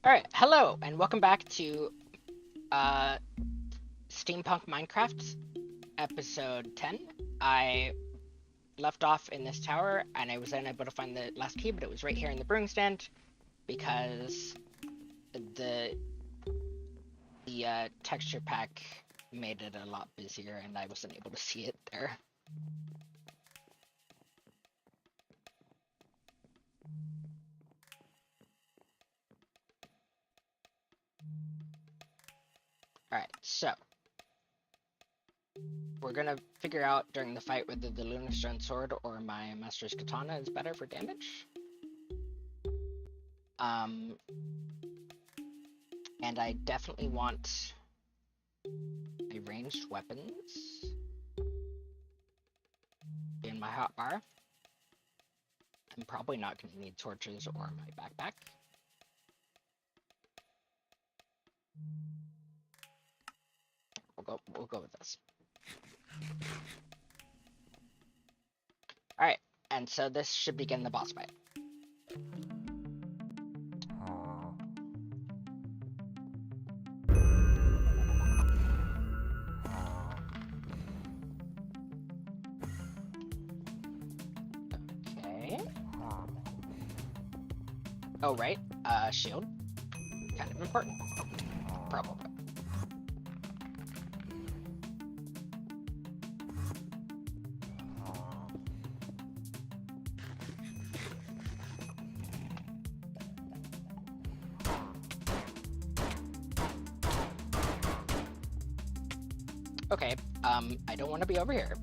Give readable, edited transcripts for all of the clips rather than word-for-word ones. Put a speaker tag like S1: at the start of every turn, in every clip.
S1: Alright, hello, and welcome back to uh, Steampunk Minecraft, episode 10. I left off in this tower, and I was unable to find the last key, but it was right here in the brewing stand, because the texture pack made it a lot busier, and I wasn't able to see it there. Alright, so we're gonna figure out during the fight whether the Lunastone sword or my Master's Katana is better for damage. And I definitely want a ranged weapons in my hotbar. I'm probably not gonna need torches or my backpack. We'll go with this. Alright, and so this should begin the boss fight. Okay. Oh, right. Shield. Kind of important. Probably. Okay, I don't want to be over here.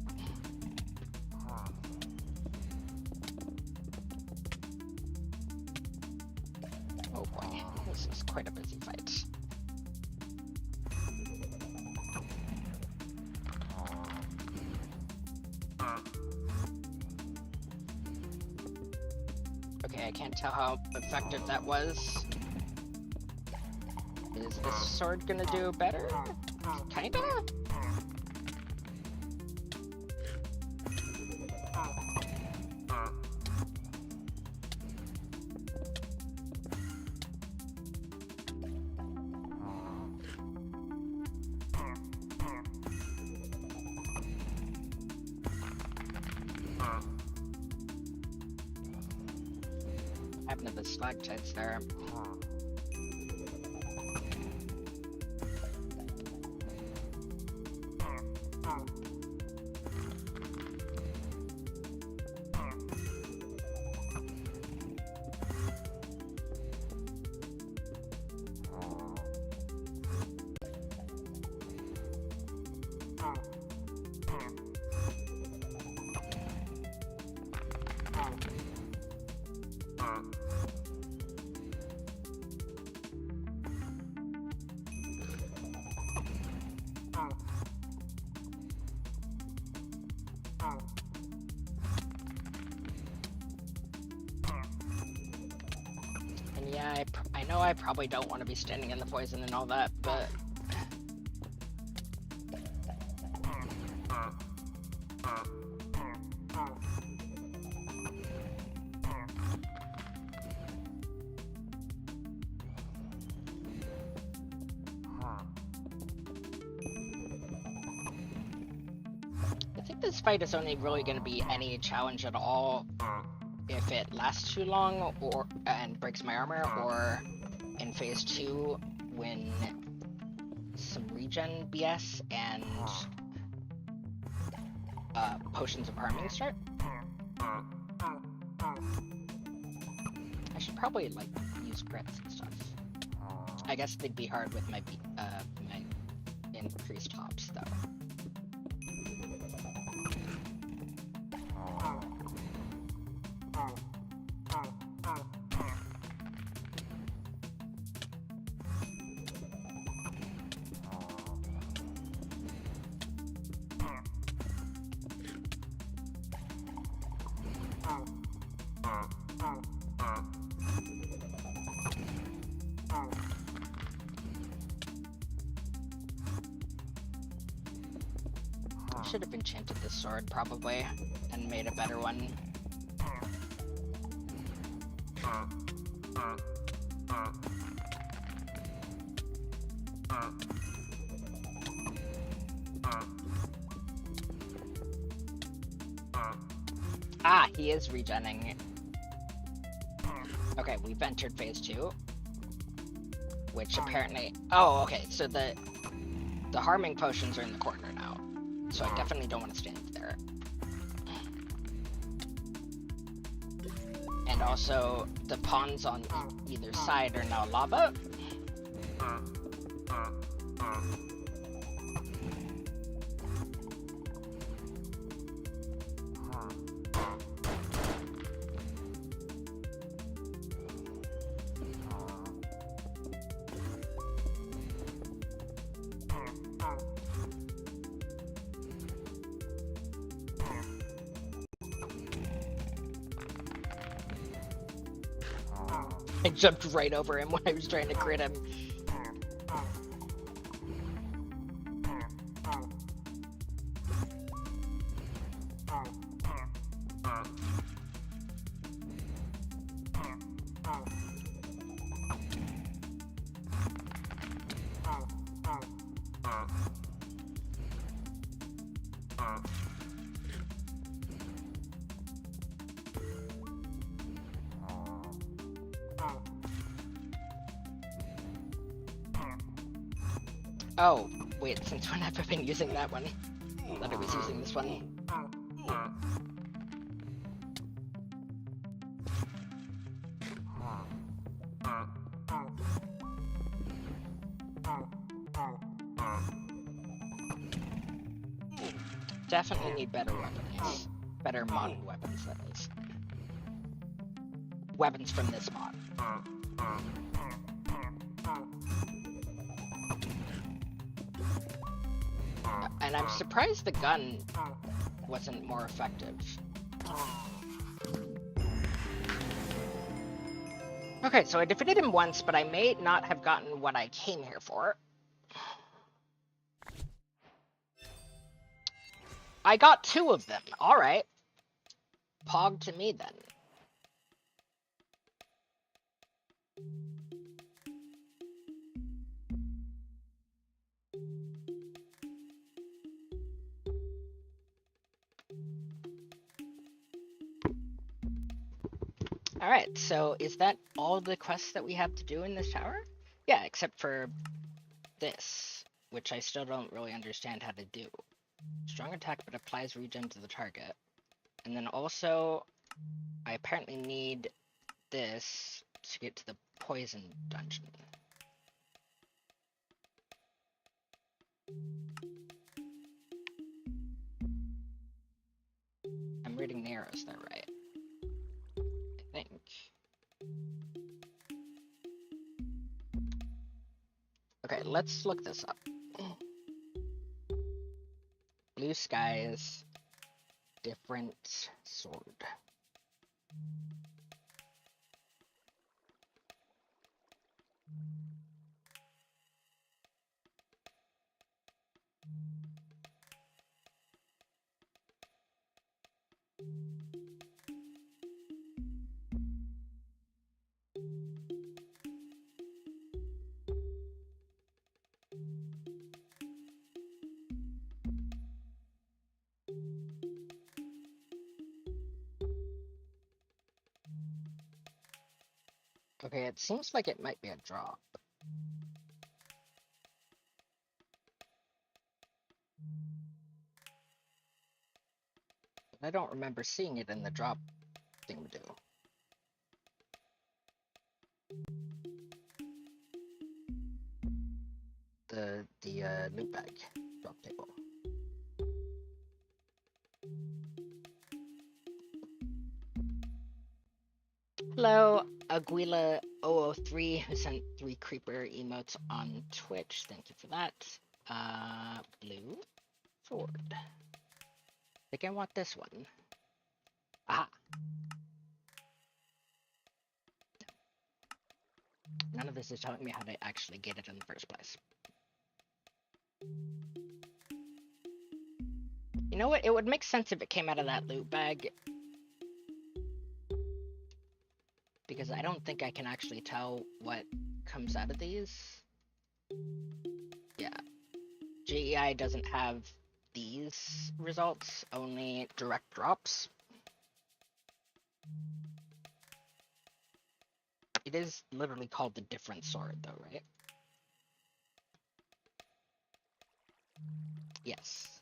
S1: Oh boy, this is quite a busy fight. Okay, I can't tell how effective that was. Is this sword gonna do better? Kinda? Happened to the stalactites there. And yeah, I know I probably don't want to be standing in the poison and all that, but... I think this fight is only really going to be any challenge at all if it lasts too long and breaks my armor, or in phase 2 when some regen BS and potions of harming start. I should probably like use crits and stuff. I guess they'd be hard with my my increased hops though. Should have enchanted this sword probably and made a better one. Ah, he is regenning. Okay, we've entered phase 2. Which apparently... Oh, okay, so the harming potions are in the corner now. So I definitely don't want to stand there. And also, the ponds on either side are now lava. I jumped right over him when I was trying to crit him. Oh, wait, since when have I been using that one? I thought I was using this one. Definitely need better weapons. Better modern weapons, that is. Weapons from this mod. And I'm surprised the gun wasn't more effective. Okay, so I defeated him once, but I may not have gotten what I came here for. I got 2 of them. Alright. Pog to me, then. Alright, so is that all the quests that we have to do in this tower? Yeah, except for this, which I still don't really understand how to do. Strong attack but applies regen to the target. And then also, I apparently need this to get to the poison dungeon. I'm reading the arrows there, right? I think. Okay, let's look this up. Blue skies, different sword. Okay, it seems like it might be a drop. But I don't remember seeing it in the drop thingamado. The loot bag drop table. Hello, Aguila003, who sent 3 creeper emotes on Twitch. Thank you for that. Blue sword. I think I want this one. Aha. None of this is telling me how to actually get it in the first place. You know what? It would make sense if it came out of that loot bag. Because I don't think I can actually tell what comes out of these. GEI doesn't have these results, only direct drops. It is literally called the different sword, though, right? Yes.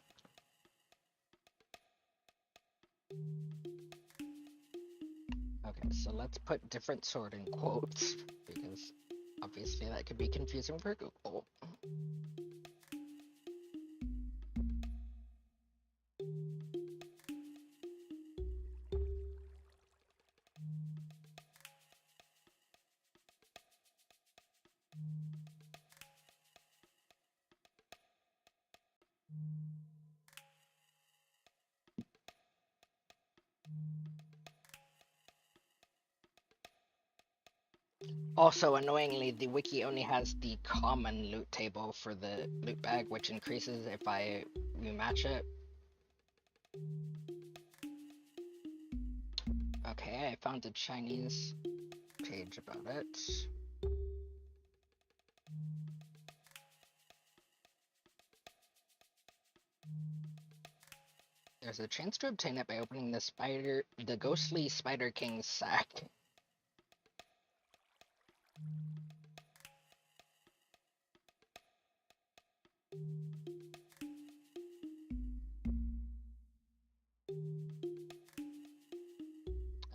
S1: Okay, so let's put different sword in quotes, because obviously that could be confusing for Google. Also, annoyingly, the wiki only has the common loot table for the loot bag, which increases if I rematch it. Okay, I found a Chinese page about it. There's a chance to obtain it by opening the ghostly Spider King's sack.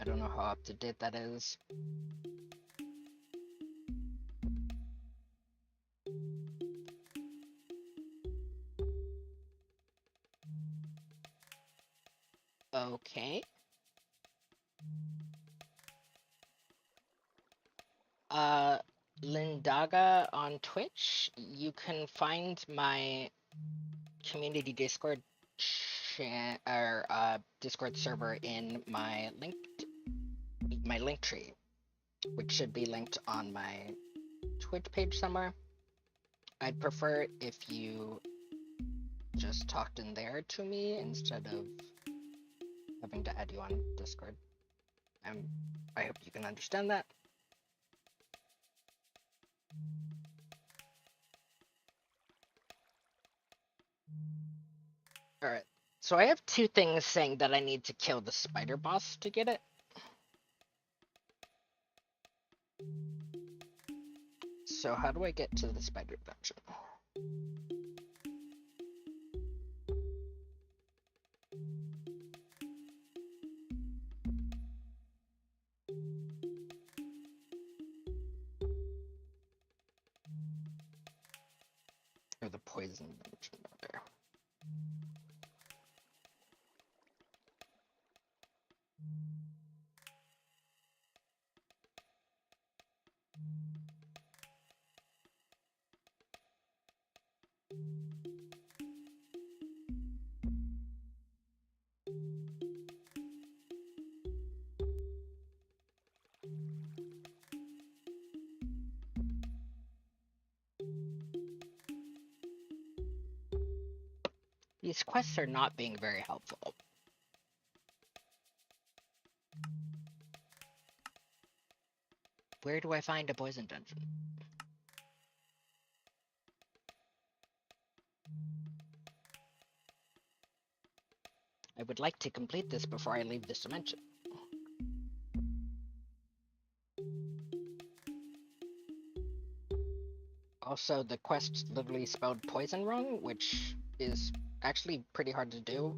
S1: I don't know how up to date that is. Okay. Lindaga on Twitch. You can find my community Discord Discord server in my link tree, which should be linked on my Twitch page somewhere. I'd prefer if you just talked in there to me instead of having to add you on Discord. I hope you can understand that. Alright, so I have two things saying that I need to kill the spider boss to get it. So how do I get to the spider dungeon? Or the poison dungeon, there. These quests are not being very helpful. Where do I find a poison dungeon? I would like to complete this before I leave this dimension. Also, the quest literally spelled poison wrong, which is actually pretty hard to do.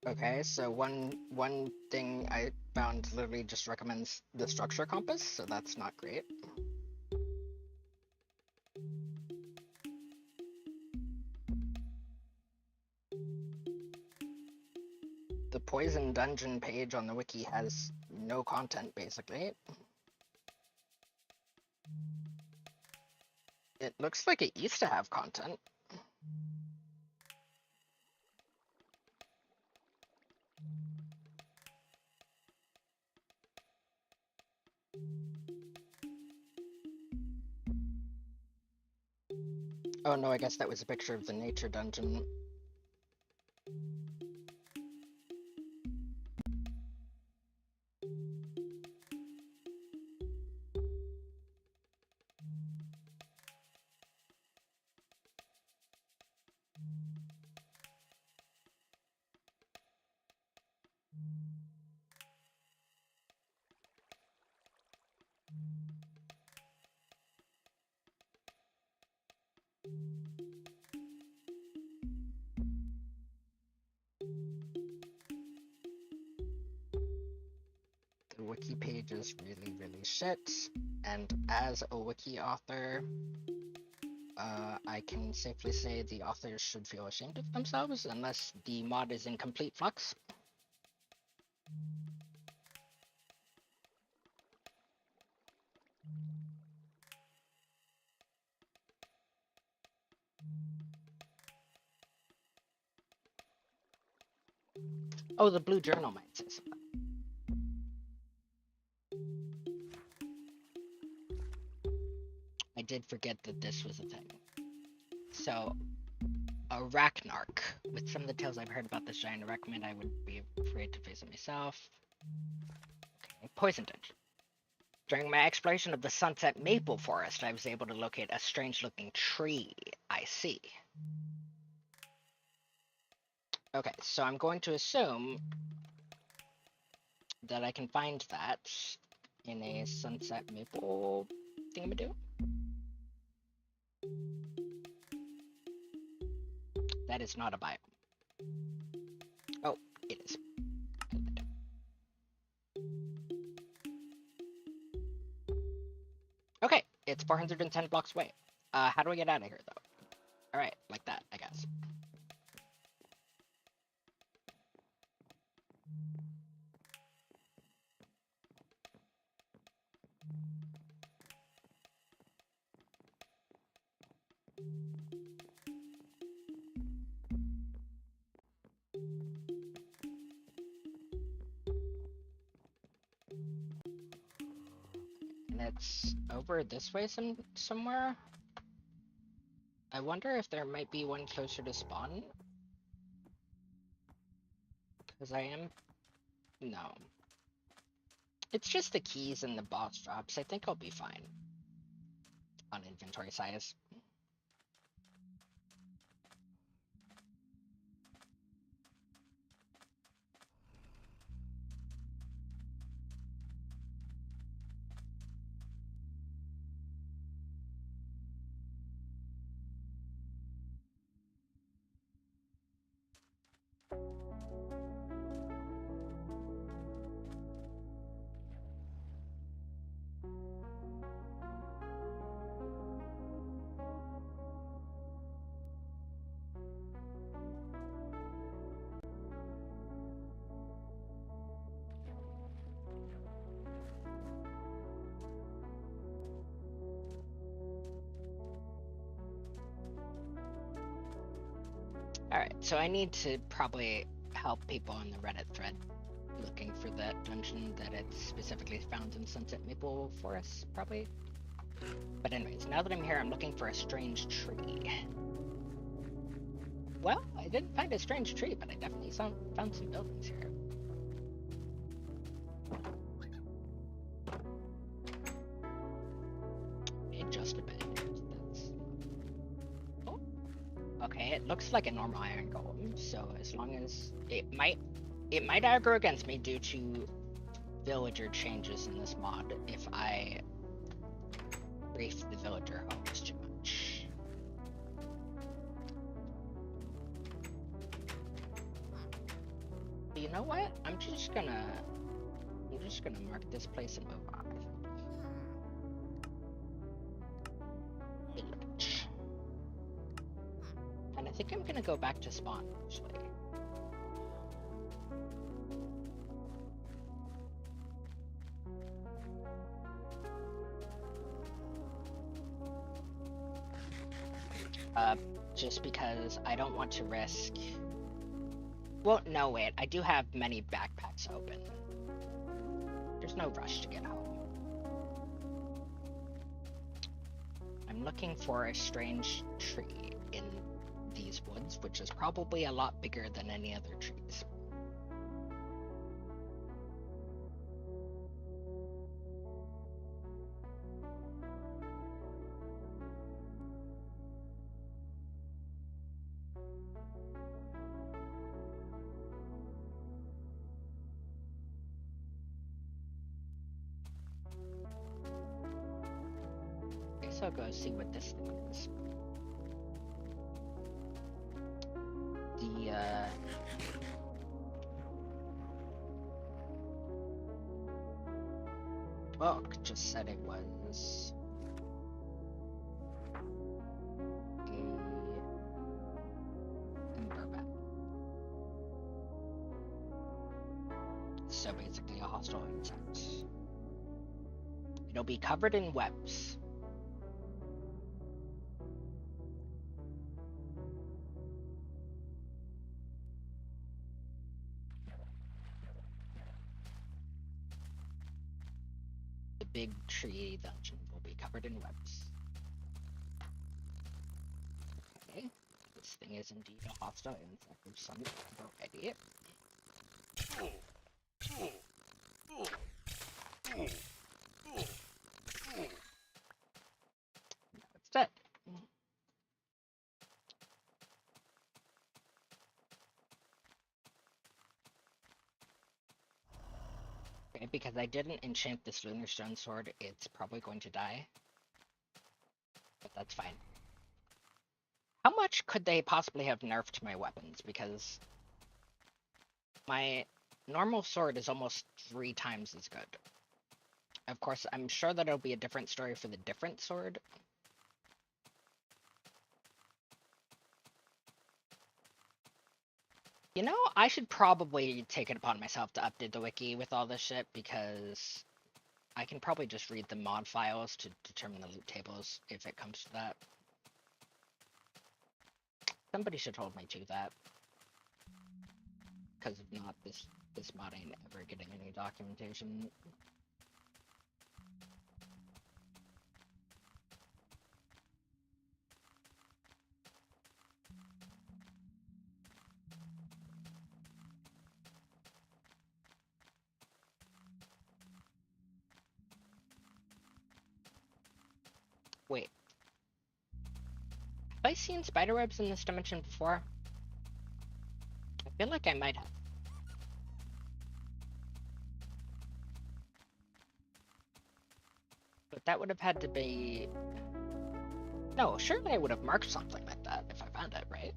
S1: Okay, so one thing I found literally just recommends the structure compass, so that's not great. The poison dungeon page on the wiki has no content, basically. It looks like it used to have content. Oh no, I guess that was a picture of the nature dungeon. The wiki page is really, really shit, and as a wiki author, I can safely say the authors should feel ashamed of themselves unless the mod is in complete flux. Oh, the blue journal might say something. I did forget that this was a thing. So, a Rachnark. With some of the tales I've heard about this giant, I recommend I would be afraid to face it myself. Okay, Poison Dungeon. During my exploration of the Sunset Maple Forest, I was able to locate a strange-looking tree. I see. Okay, so I'm going to assume that I can find that in a Sunset Maple thingamadoo. That is not a biome. Oh, it is. Okay, it's 410 blocks away. How do I get out of here, though? Alright, like that, I guess. And it's over this way somewhere. I wonder if there might be one closer to spawn. Because I am... No. It's just the keys and the boss drops. I think I'll be fine. On inventory size. Alright, so I need to probably help people on the Reddit thread looking for that dungeon that it's specifically found in Sunset Maple Forest, probably. But anyways, now that I'm here, I'm looking for a strange tree. Well, I didn't find a strange tree, but I definitely found some buildings here. Just a bit. Oh. Okay, it looks like a normal iron golem, so as long as it might aggro against me due to villager changes in this mod if I brief the villager homes too much. You know what? I'm just gonna mark this place and move on. Village. And I think I'm gonna go back to spawn actually. Just because I don't want to risk... Well, no, wait. I do have many backpacks open. There's no rush to get home. I'm I'm looking for a strange tree in these woods, which is probably a lot bigger than any other trees. So I'll go see what this thing is. The book just said it was a ember bat. So basically a hostile insect. It'll be covered in webs. Big tree dungeon will be covered in webs. Okay, this thing is indeed a hostile insect of some variety. Now it's dead. Okay, because I didn't enchant this lunar stone sword, it's probably going to die. But that's fine. How much could they possibly have nerfed my weapons? Because my normal sword is almost 3 times as good. Of course, I'm sure that it'll be a different story for the different sword. You know, I should probably take it upon myself to update the wiki with all this shit, because I can probably just read the mod files to determine the loot tables if it comes to that. Somebody should hold me to that. Because if not, this mod ain't ever getting any documentation. Wait. Have I seen spiderwebs in this dimension before? I feel like I might have. But that would have had to be... No, surely I would have marked something like that if I found it, right?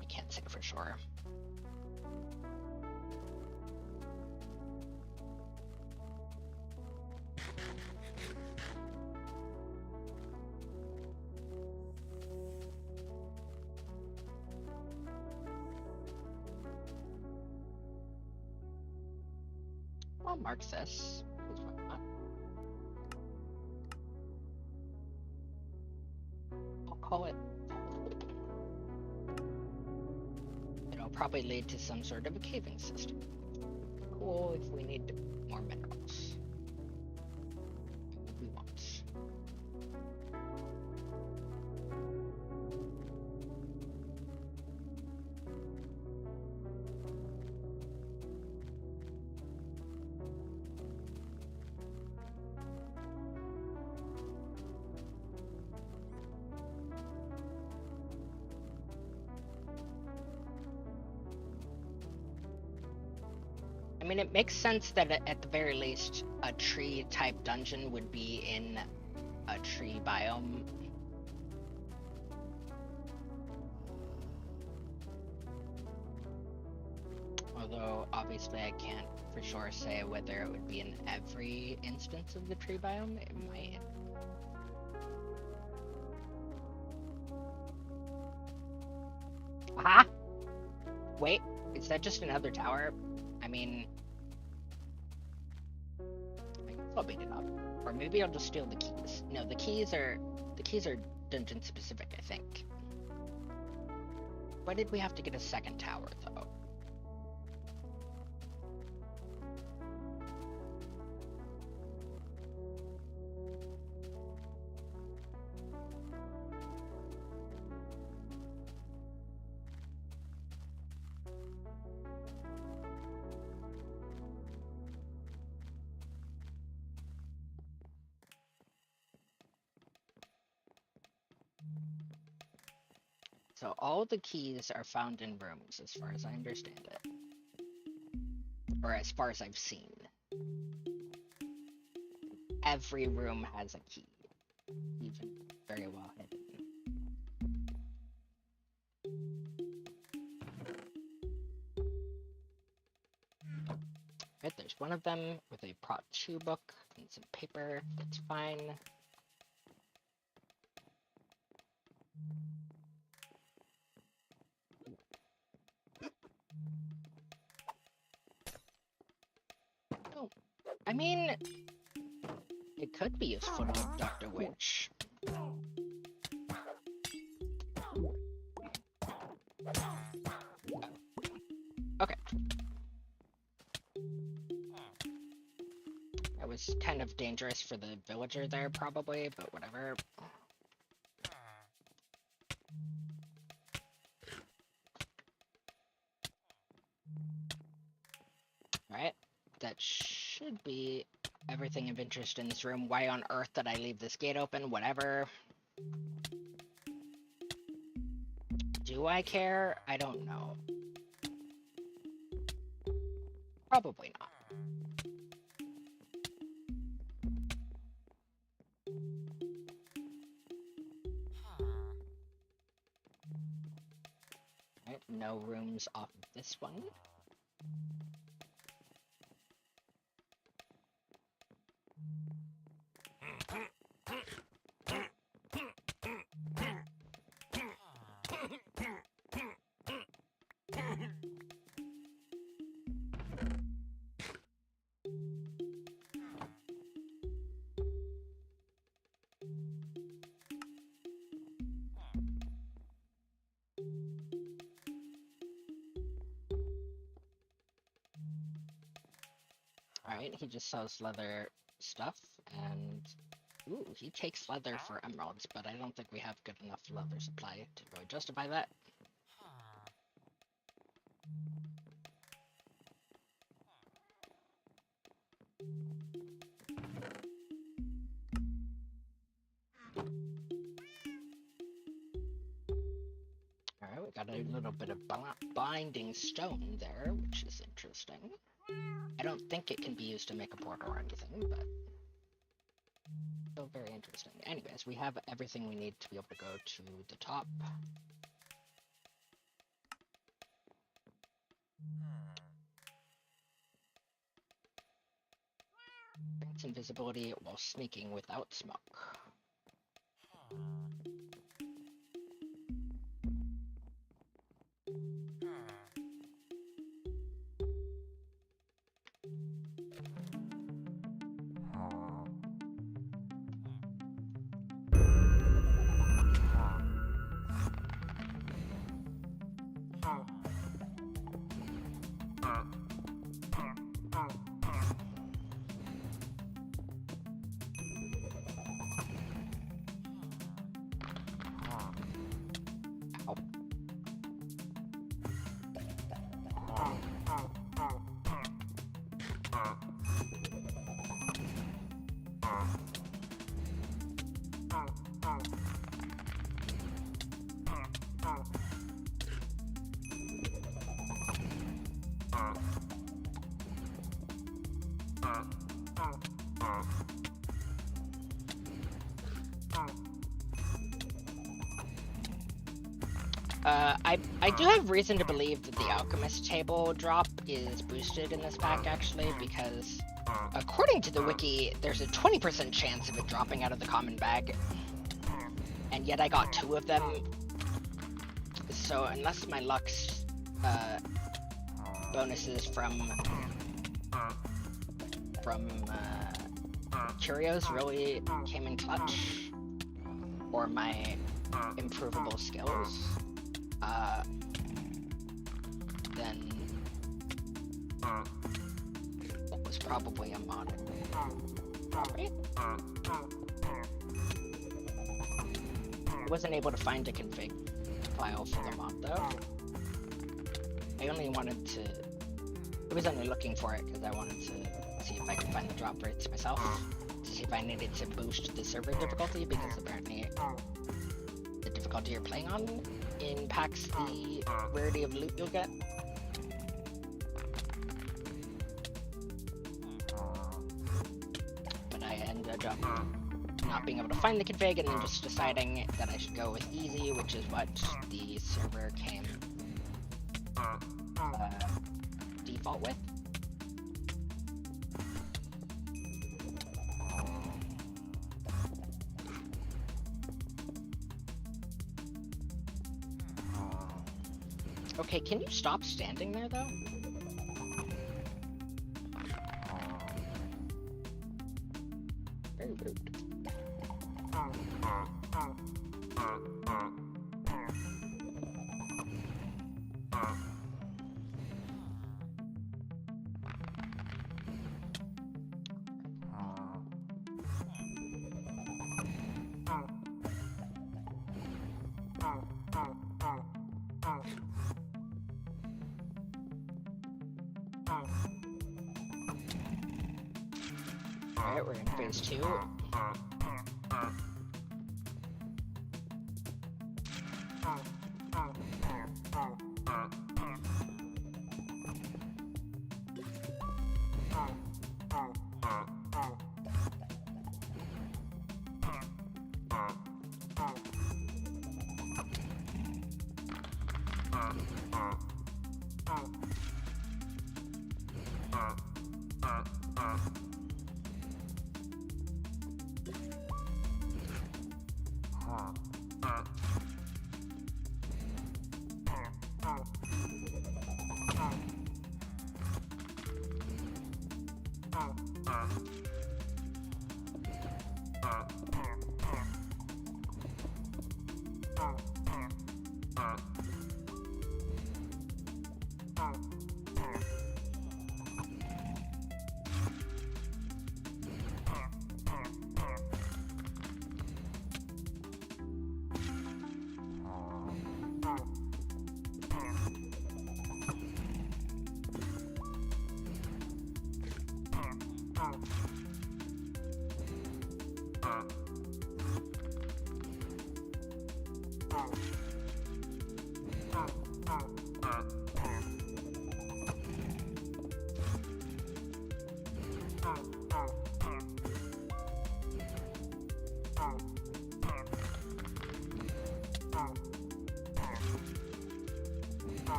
S1: I can't say for sure. I'll mark this. I'll call it. It'll probably lead to some sort of a caving system. Cool if we need more minerals. We won't. I mean, it makes sense that at the very least, a tree-type dungeon would be in a tree biome. Although, obviously, I can't for sure say whether it would be in every instance of the tree biome. It might. Aha! Wait, is that just another tower? I mean, I guess I'll beat it up, or maybe I'll just steal the keys. No, the keys are dungeon specific, I think. Why did we have to get a second tower though? So all the keys are found in rooms, as far as I understand it. Or as far as I've seen. Every room has a key. Even very well hidden. Right, there's one of them with a Prot 2 book and some paper. That's fine. Oh, I mean, it could be useful to Dr. Witch. Okay. That was kind of dangerous for the villager there, probably, but whatever. Alright, that should be everything of interest in this room. Why on earth did I leave this gate open? Whatever. Do I care? I don't know. Probably not. Alright, no rooms off of this one. Alright, he just sells leather stuff, and ooh, he takes leather for emeralds, but I don't think we have good enough leather supply to really justify that. Alright, we got a little bit of binding stone there, which is interesting. I don't think it can be used to make a portal or anything, but still very interesting. Anyways, we have everything we need to be able to go to the top. Grants invisibility while sneaking without smoke. I do have reason to believe that the alchemist table drop is boosted in this pack, actually, because according to the wiki, there's a 20% chance of it dropping out of the common bag, and yet I got 2 of them. So unless my luck's bonuses from curios really came in clutch, or my improvable skills, then that was probably a mod. Right? I wasn't able to find a config file for the mod though. I only wanted to... I was only looking for it because I wanted to see if I could find the drop rates myself. To see if I needed to boost the server difficulty, because apparently the difficulty you're playing on impacts the rarity of loot you'll get. But I ended up not being able to find the config and then just deciding that I should go with easy, which is what the server came default with. Okay, can you stop standing there, though? Very rude. Alright, we're in phase 2.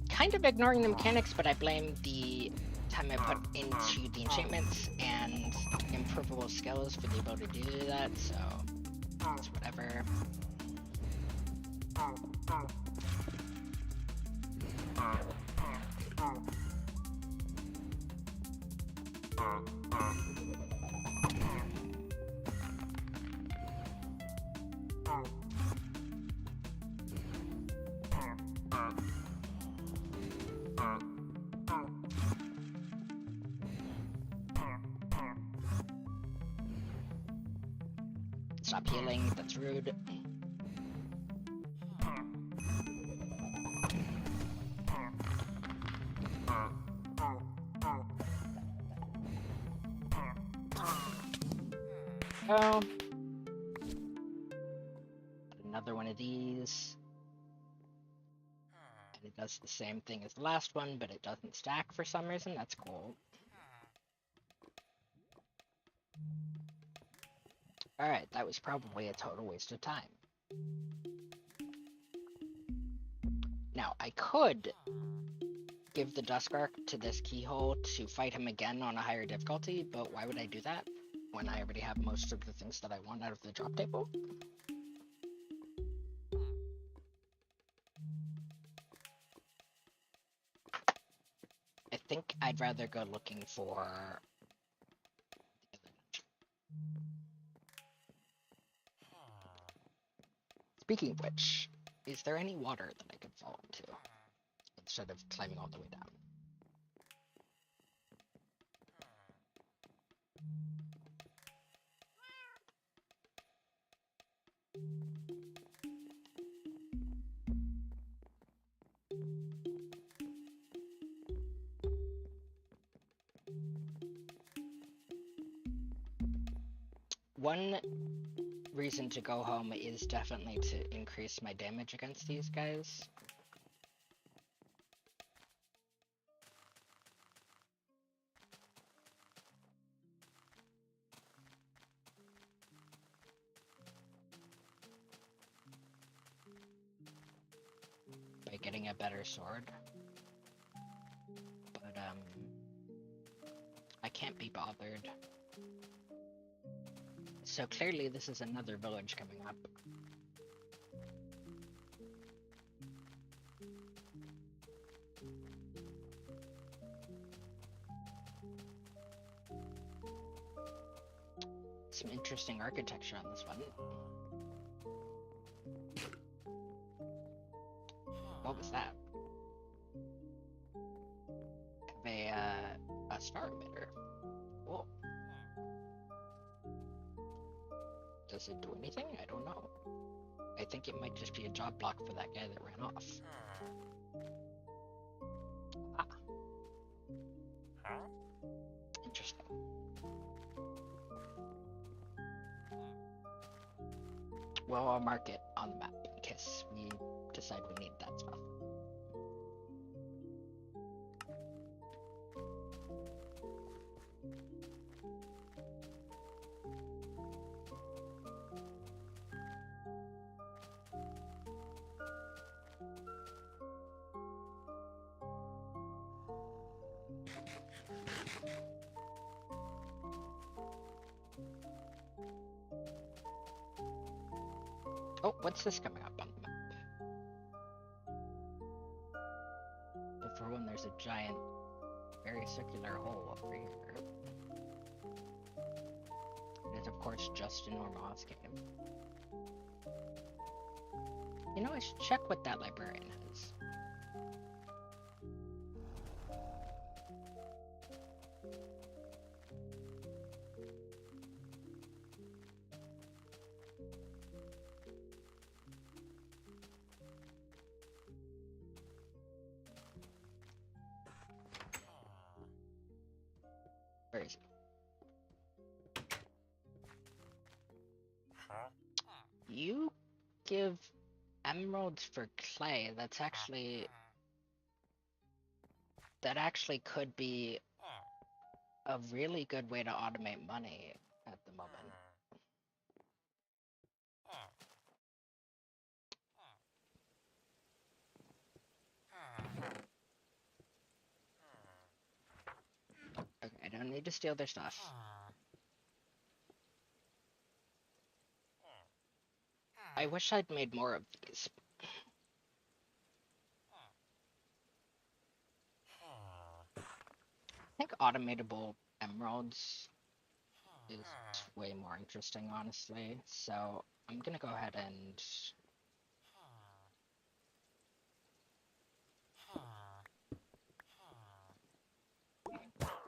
S1: Kind of ignoring the mechanics, but I blame the time I put into the enchantments and improvable skills for the ability to do that, so it's whatever. Stop healing, that's rude. Oh. Another one of these. And it does the same thing as the last one, but it doesn't stack for some reason. That's cool. Alright, that was probably a total waste of time. Now, I could give the Duskark to this keyhole to fight him again on a higher difficulty, but why would I do that when I already have most of the things that I want out of the drop table? I think I'd rather go looking for... Speaking of which, is there any water that I could fall into instead of climbing all the way down? one reason to go home is definitely to increase my damage against these guys. By getting a better sword. But, I can't be bothered. So clearly this is another village coming up. Some interesting architecture on this one. What was that? A star emitter. Whoa. Does it do anything? I don't know. I think it might just be a job block for that guy that ran off. Ah. Interesting. Well, I'll mark it on the map in case we decide we need that stuff. Oh, what's this coming up on the map? Well, for one, there's a giant, very circular hole over here. It is, of course, just a normal house game. You know, I should check what that librarian has. Where is he? You give emeralds for clay. That actually could be a really good way to automate money at the moment. Okay, I don't need to steal their stuff. I wish I'd made more of these. I think automatable emeralds is way more interesting, honestly. So I'm gonna go ahead and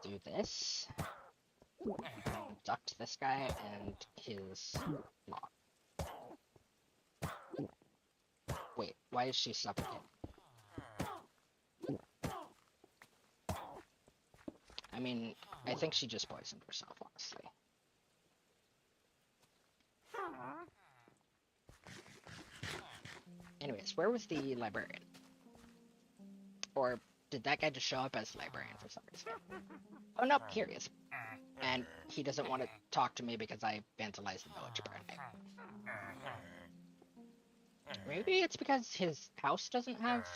S1: do this. Abduct this guy and his lock. Wait, why is she suffocating? I mean, I think she just poisoned herself, honestly. Anyways, where was the librarian? Or did that guy just show up as librarian for some reason? Oh no, here he is. And he doesn't want to talk to me because I vandalized the village apparently. Maybe it's because his house doesn't have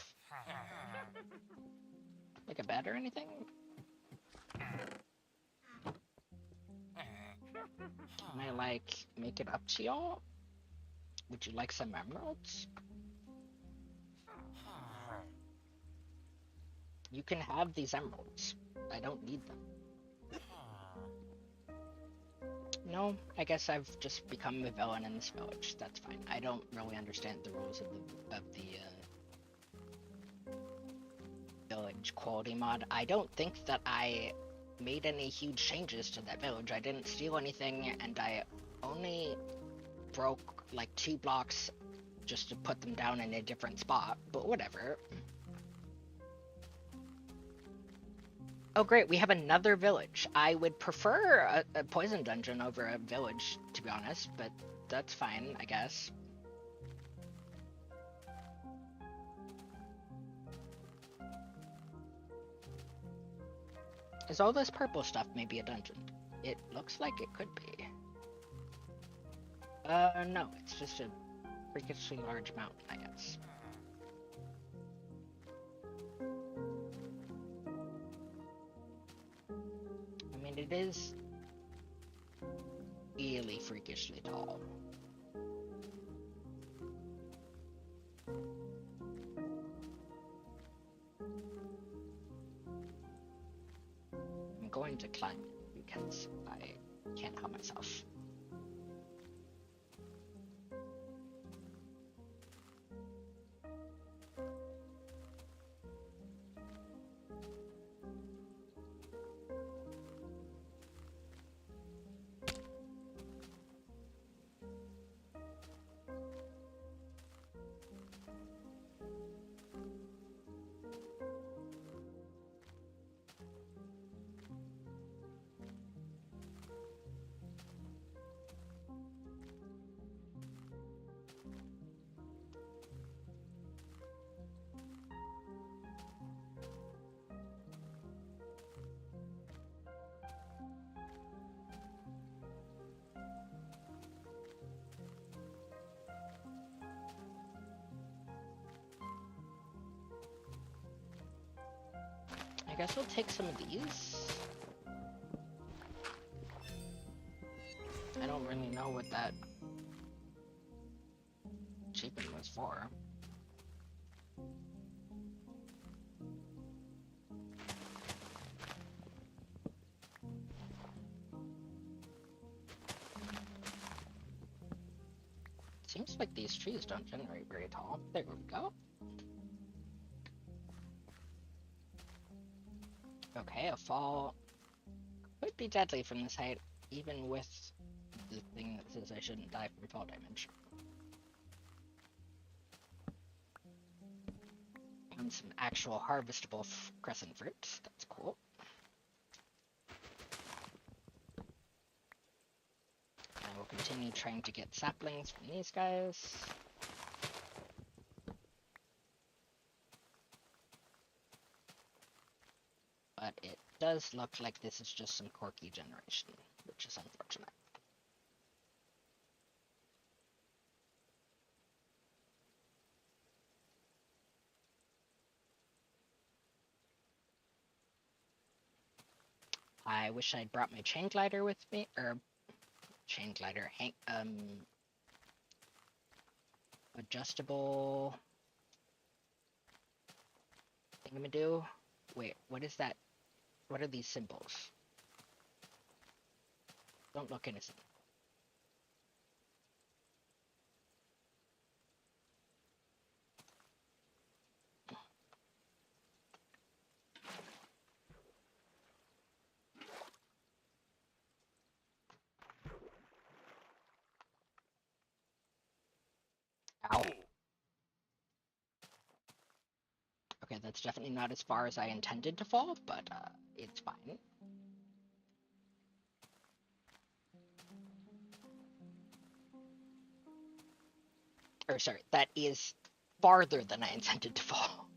S1: like a bed or anything? Can I like make it up to y'all? Would you like some emeralds? You can have these emeralds. I don't need them. No, I guess I've just become a villain in this village. That's fine. I don't really understand the rules of the village quality mod. I don't think that I made any huge changes to that village. I didn't steal anything, and I only broke like 2 blocks just to put them down in a different spot, but whatever. Oh great, we have another village. I would prefer a poison dungeon over a village, to be honest, but that's fine, I guess. Is all this purple stuff maybe a dungeon? It looks like it could be. No, it's just a freakishly large mountain, I guess. I mean, it is really freakishly tall. I'm going to climb it because I can't help myself. I guess we'll take some of these. I don't really know what that achievement was for. Seems like these trees don't generate very tall. There we go. Okay, a fall could be deadly from this height, even with the thing that says I shouldn't die from fall damage. And some actual harvestable crescent fruit. That's cool. I will continue trying to get saplings from these guys. But it does look like this is just some quirky generation, which is unfortunate. I wish I'd brought my chain glider with me, or chain glider, adjustable thingamadoo. Wait, what is that? What are these symbols? Don't look innocent. Ow. Okay, that's definitely not as far as I intended to fall, but it's fine. Or sorry, that is farther than I intended to fall.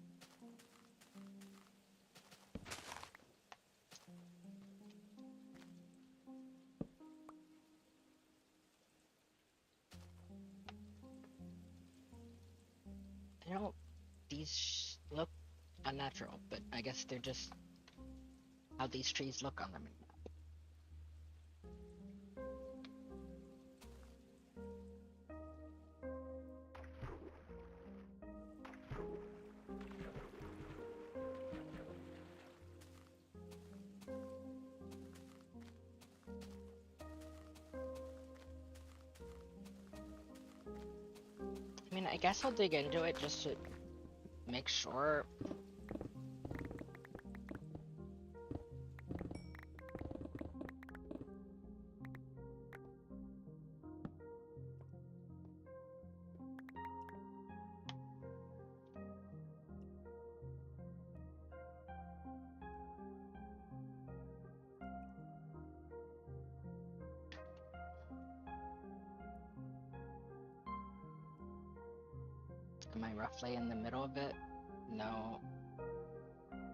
S1: You know, these look unnatural, but I guess they're just how these trees look on them. I mean, I guess I'll dig into it just to make sure. Am I roughly in the middle of it? No.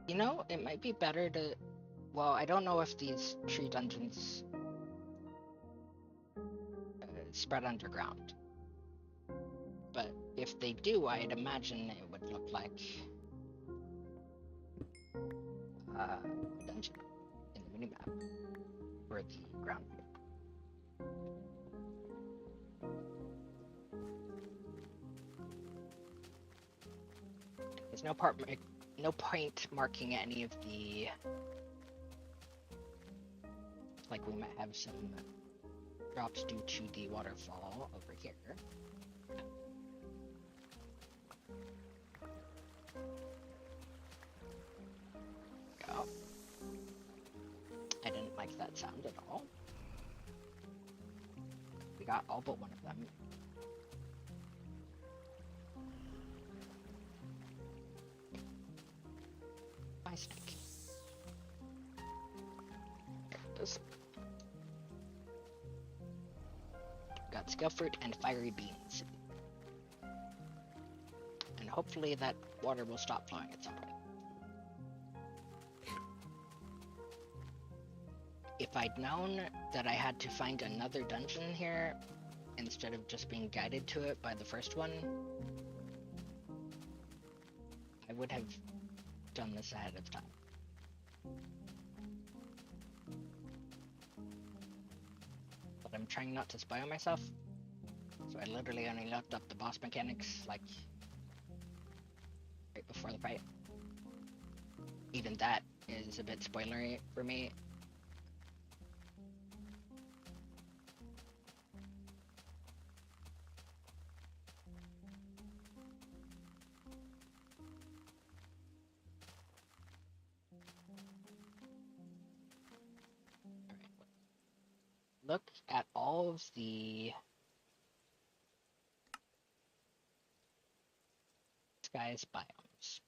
S1: You know, it might be better to... Well, I don't know if these tree dungeons spread underground. But if they do, I'd imagine it would look like a dungeon in the minimap for the ground view. There's no point marking any of the... Like we might have some drops due to the waterfall over here. Go. I didn't like that sound at all. We got all but one of them. My snake. There it is. Got skill fruit and fiery beans. And hopefully that water will stop flowing at some point. If I'd known that I had to find another dungeon here instead of just being guided to it by the first one, I would have done this ahead of time. But I'm trying not to spoil myself, so I literally only looked up the boss mechanics like right before the fight. Even that is a bit spoilery for me. Look at all of the skies biomes.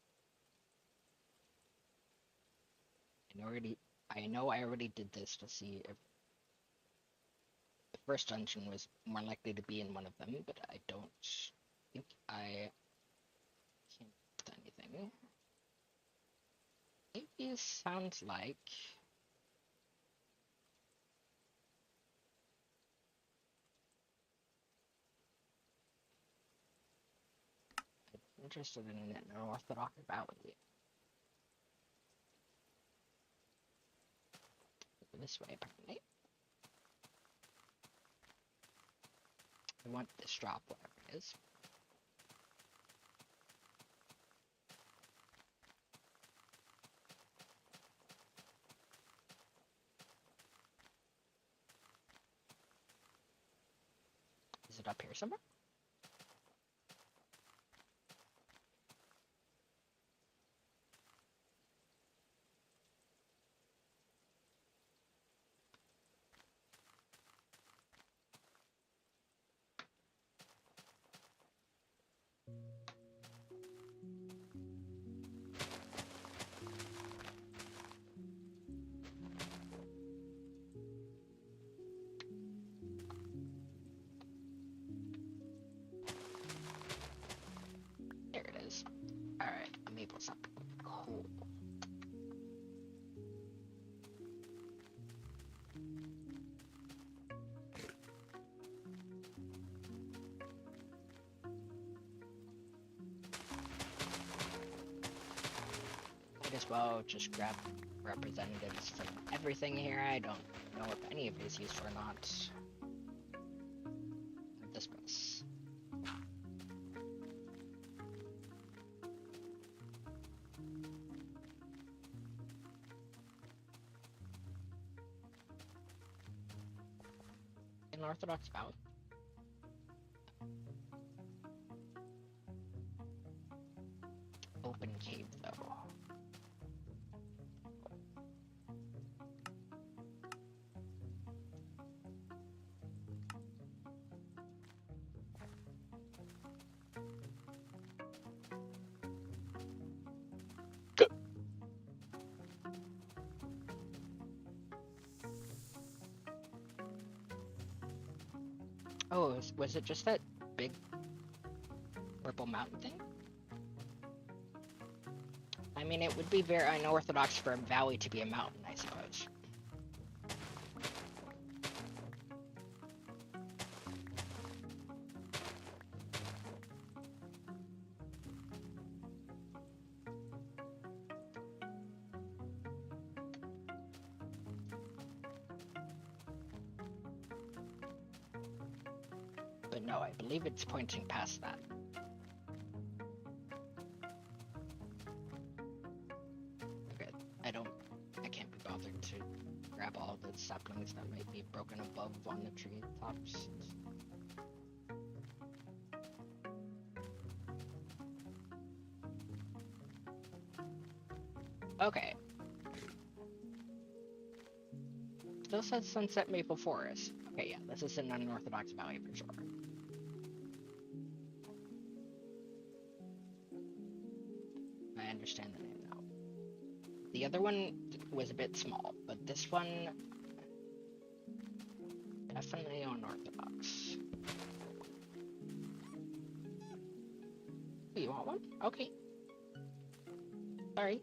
S1: I know I already did this to see if the first dungeon was more likely to be in one of them, but I don't think I can do anything. Maybe it sounds like interested in an unorthodox valley. This way, apparently. I want this drop, whatever it is. Is it up here somewhere? There it is. Alright, I'm able to stop. Cool. Might as well just grab representatives from everything here. I don't know if any of these used or not. This place. Unorthodox bout. Open cave though. Oh, was it just that big purple mountain thing? mean, it would be very unorthodox for a valley to be a mountain, I suppose. But no, I believe it's pointing past that. Okay, I can't be bothered to grab all the saplings that might be broken above on the tree tops. Okay. Still says Sunset Maple Forest. Okay, yeah, this is an unorthodox valley for sure. I understand the name now. The other one was a bit small, but this one definitely unorthodox. Oh, you want one? Okay. Sorry.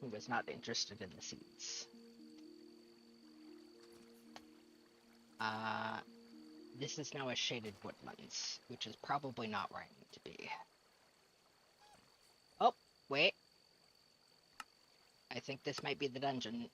S1: Who was not interested in the seeds. This is now a shaded woodlands, which is probably not where I need to be. Oh, wait. I think this might be the dungeon.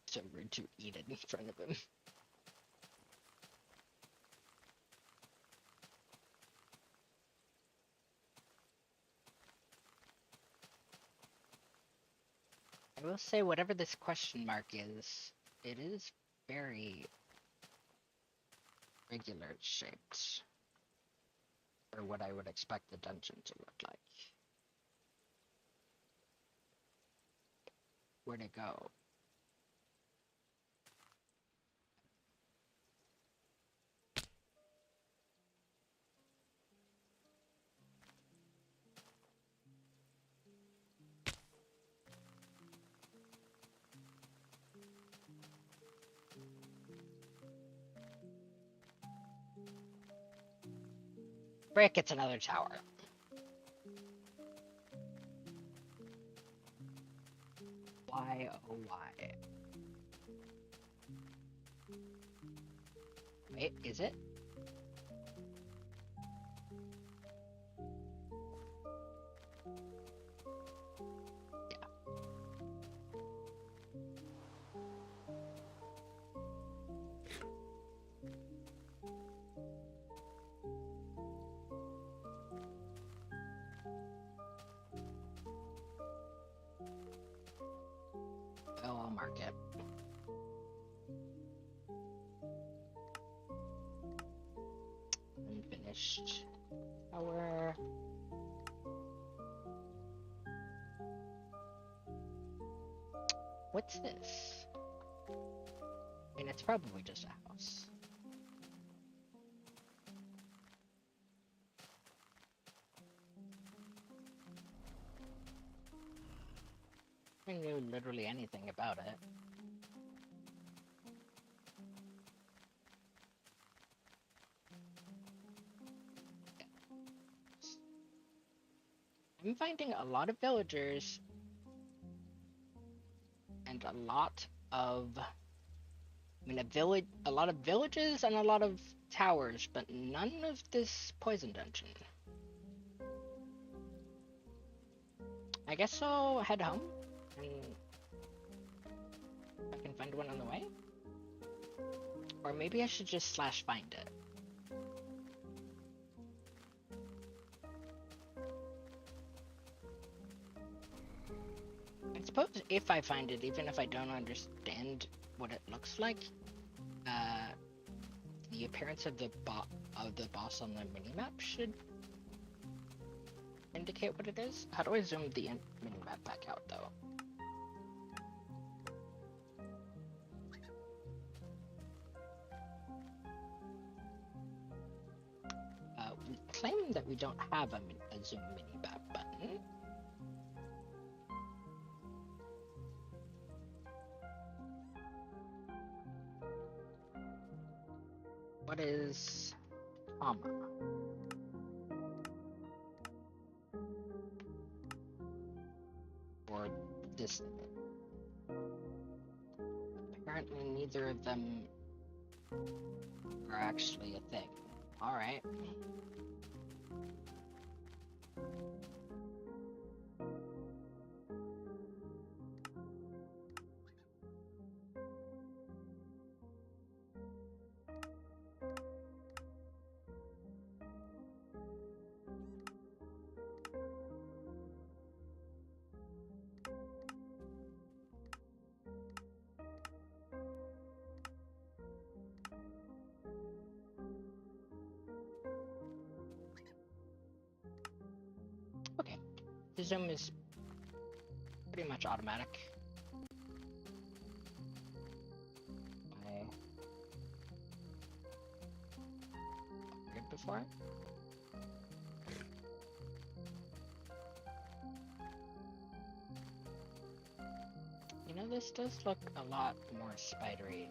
S1: So rude to eat it in front of him. I will say, whatever this question mark is, it is very regular shaped for what I would expect the dungeon to look like. Where'd it go? Frick, it's another tower. Why, oh why? Wait, is it? Yeah. Oh, I'll mark it. Unfinished tower. What's this? I mean, it's probably just a house. I knew literally anything about it. I'm finding a lot of villagers and a lot of, a lot of villages and a lot of towers, but none of this poison dungeon. I guess I'll head home and I can find one on the way. Or maybe I should just /find it. I suppose if I find it, even if I don't understand what it looks like, the appearance of the boss on the minimap should indicate what it is. How do I zoom the minimap back out, though? We claim that we don't have a zoom minimap button. What is comma? Or this? Apparently neither of them are actually a thing. Alright. Okay. The zoom is pretty much automatic. I upgraded before. You know, this does look a lot more spidery.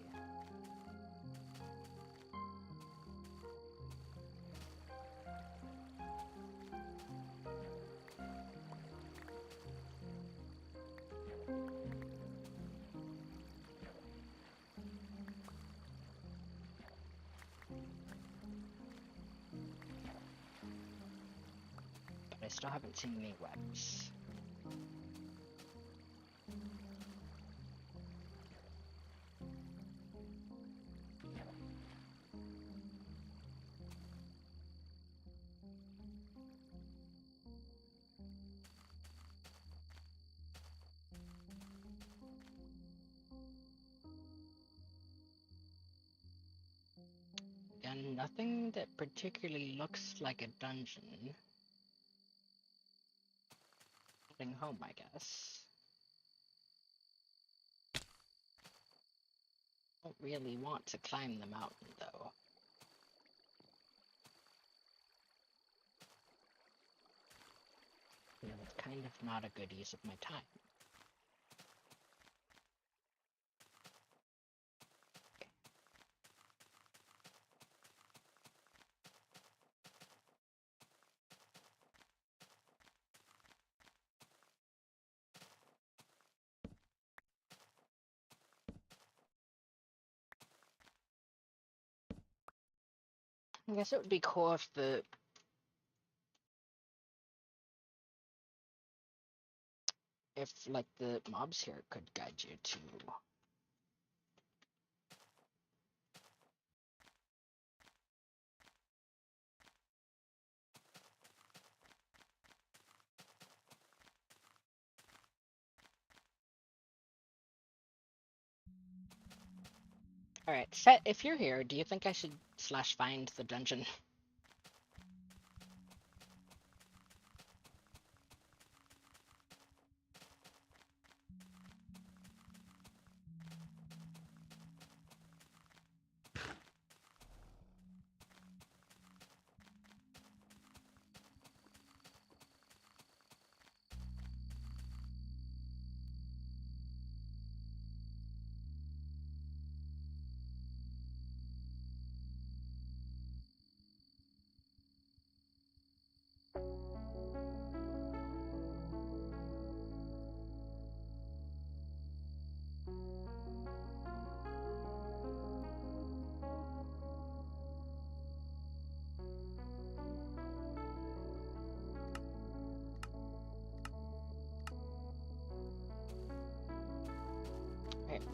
S1: But I still haven't seen any webs. And nothing that particularly looks like a dungeon. Heading home, I guess. Don't really want to climb the mountain, though. You know, it's kind of not a good use of my time. I guess it would be cool if like the mobs here could guide you to Alright, Set, if you're here, do you think I should /find the dungeon?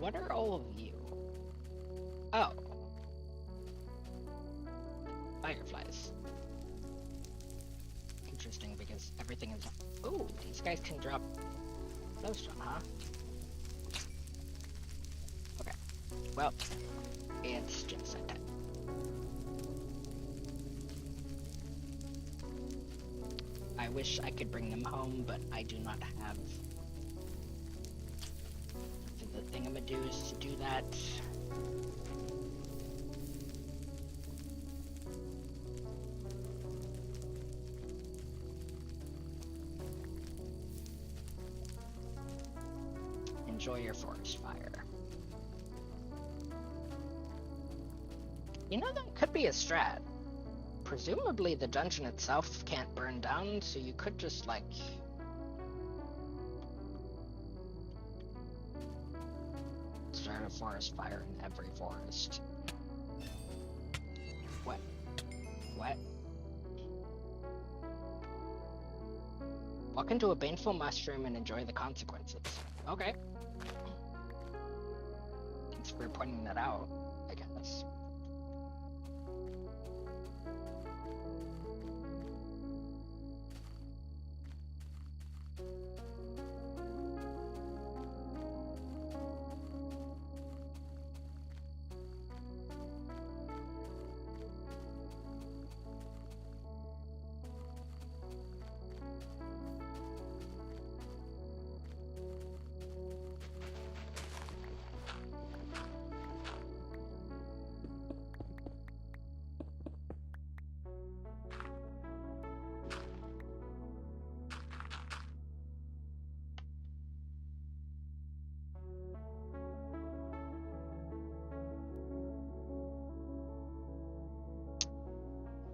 S1: What are all of you? Oh. Fireflies. Interesting, because everything is... Ooh, these guys can drop glowstone, huh? Okay. Well, it's genocide time. I wish I could bring them home, but I do not have the thingamadoos to do that. Enjoy your forest fire. You know, that could be a strat. Presumably the dungeon itself can't burn down, so you could just, like... start a forest fire in every forest. What? What? Walk into a baneful mushroom and enjoy the consequences. Okay. Thanks for pointing that out, I guess.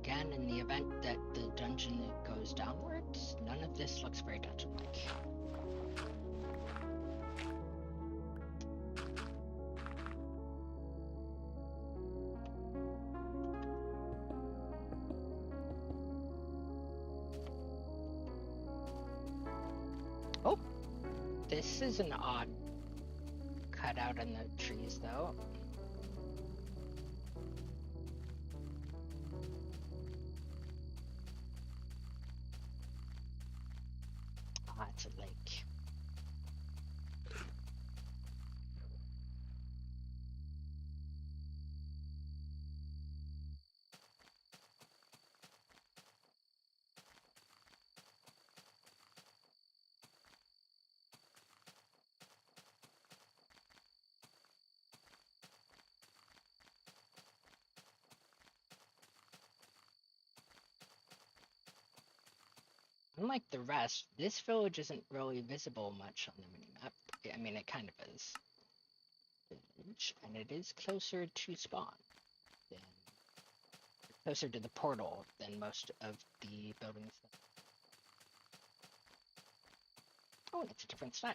S1: Again, in the event that the dungeon goes downwards, none of this looks very dungeon-like. Oh! This is an odd cutout in the trees, though. It's a lake. Unlike the rest, this village isn't really visible much on the minimap. I mean, it kind of is. Village, and it is closer to spawn than closer to the portal than most of the buildings. Oh, and it's a different style.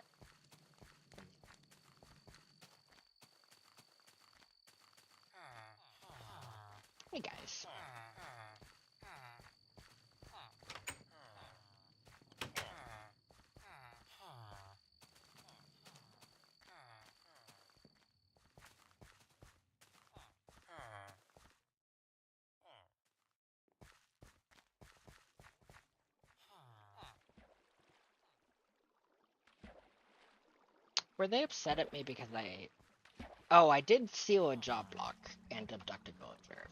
S1: Hey guys. Were they upset at me because I... Oh, I did seal a job block and abduct a villager.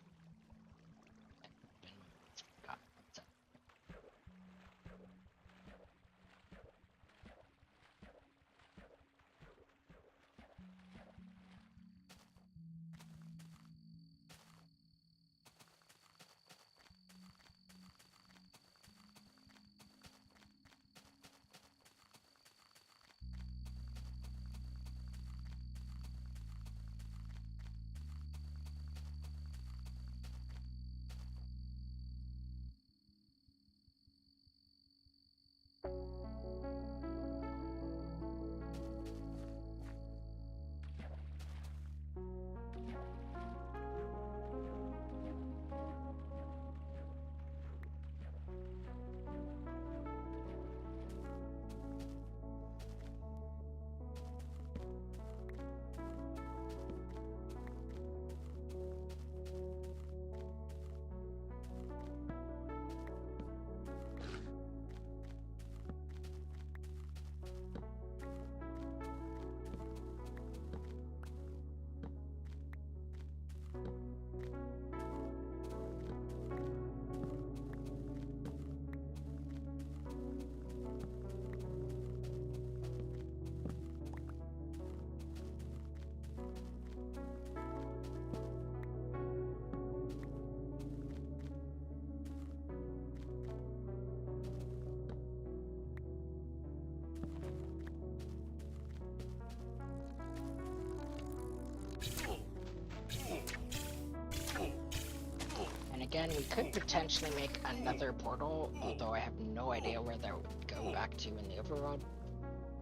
S1: again, we could potentially make another portal, although I have no idea where that would go back to in the overworld.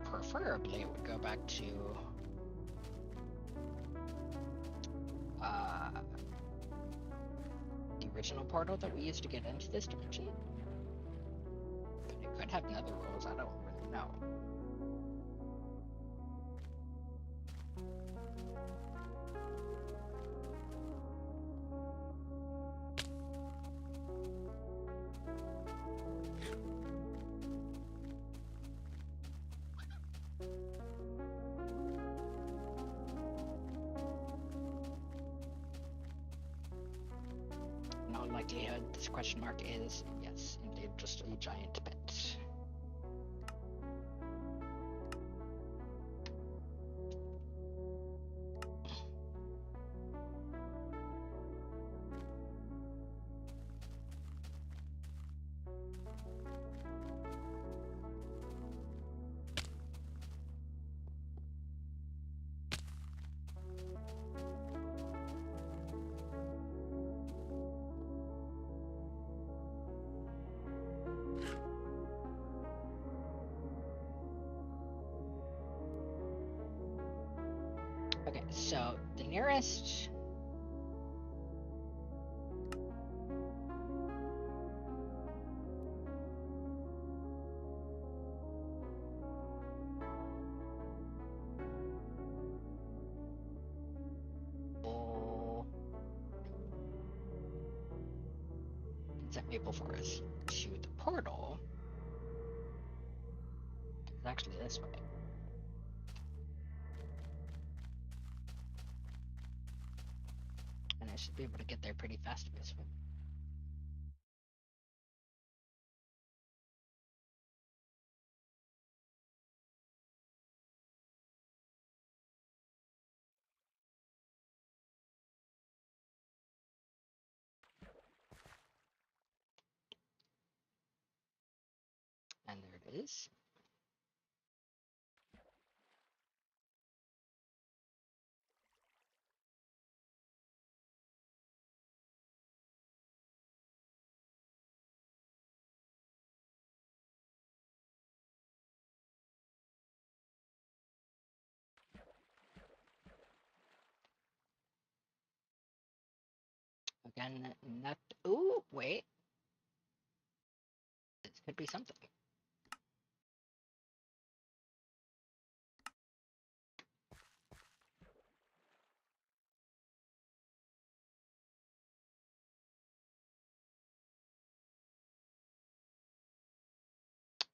S1: Preferably it would go back to the original portal that we used to get into this dimension. But it could have nether rules, I don't really know. Likelihood this question mark is yes, indeed, just a giant pit. Okay, so the nearest is at Maple Forest to the portal is actually this way. And I should be able to get there pretty fast this way. And there it is. Again, not. Ooh, wait. This could be something.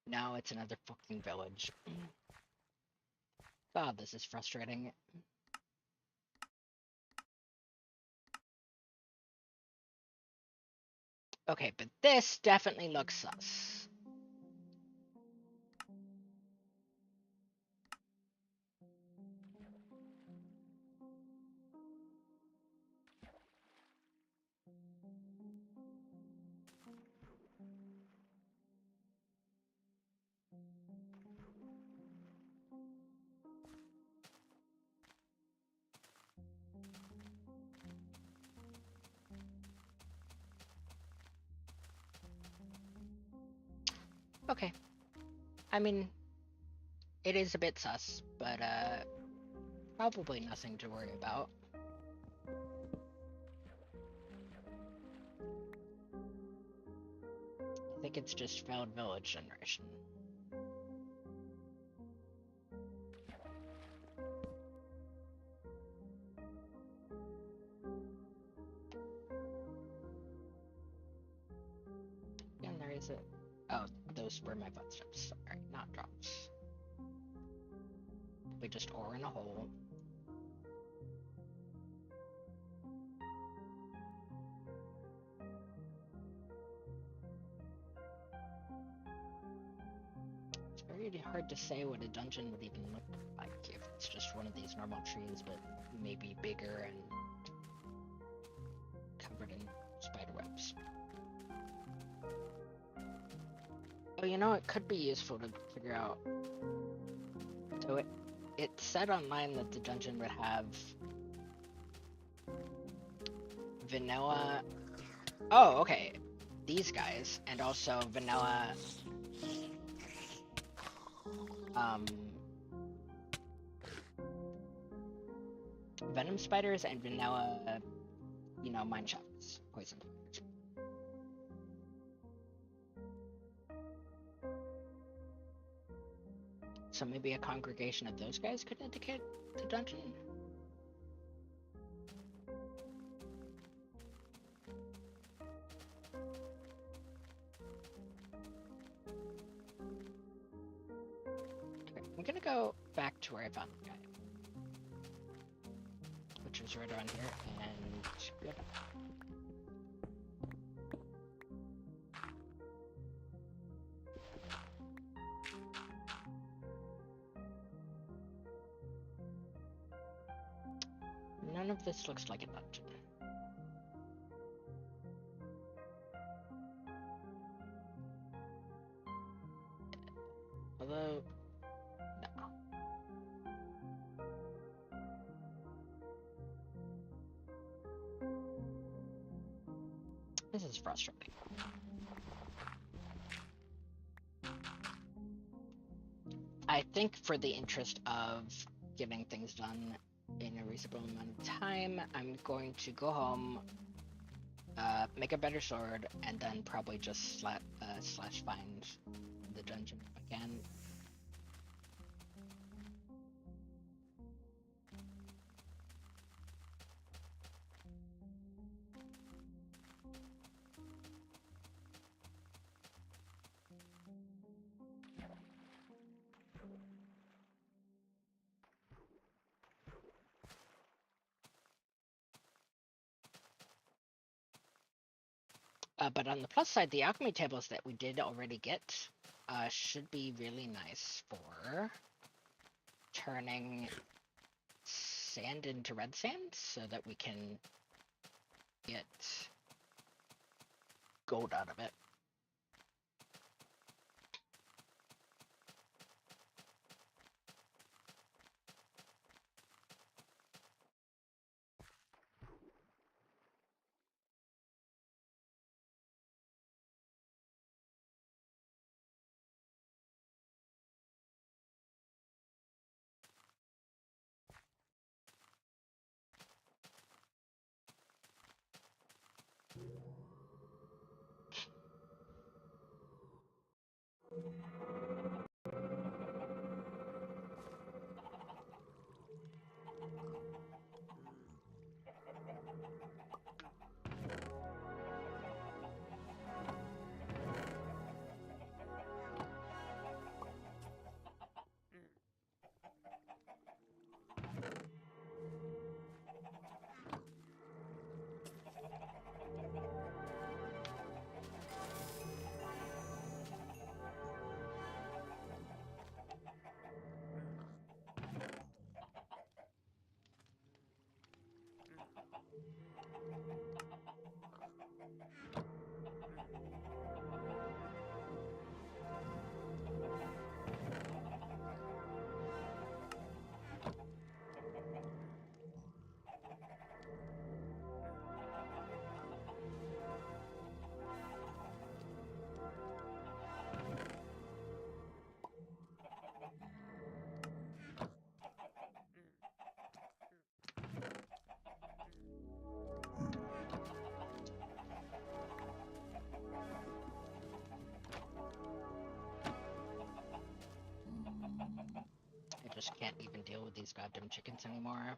S1: No, it's another fucking village. God, this is frustrating. Okay, but this definitely looks sus. Okay. I mean, it is a bit sus, but probably nothing to worry about. I think it's just failed village generation. And there is a... Oh, those were my footsteps. Sorry, not drops. We just ore in a hole. It's very hard to say what a dungeon would even look like if it's just one of these normal trees, but maybe bigger and covered in spider webs. Oh, you know, it could be useful to figure out. So it said online that the dungeon would have vanilla Oh, okay. These guys, and also vanilla, um, venom spiders and vanilla, mine shafts, poison spiders. So maybe a congregation of those guys could indicate the dungeon? Okay, I'm gonna go back to where I found the guy, which was right around here, and be right back. None of this looks like a dungeon. Although, no. This is frustrating. I think for the interest of getting things done in a reasonable amount of time, I'm going to go home, make a better sword, and then probably just slash find the dungeon if I can. But on the plus side, the alchemy tables that we did already get should be really nice for turning sand into red sand so that we can get gold out of it. I just can't even deal with these goddamn chickens anymore.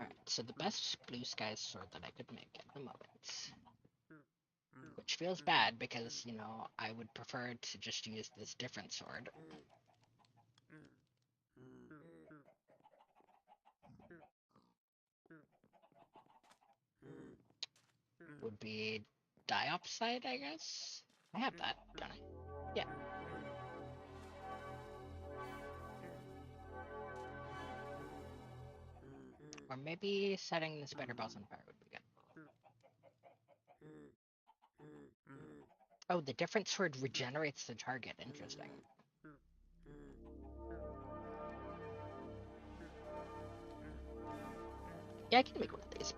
S1: Alright, so the best blue sky sword that I could make at the moment, which feels bad because, I would prefer to just use this different sword, would be diopside, I guess? I have that, don't I? Yeah. Or maybe setting the spider balls on fire would be good. Oh, the different sword regenerates the target. Interesting. Yeah, I can make one of these.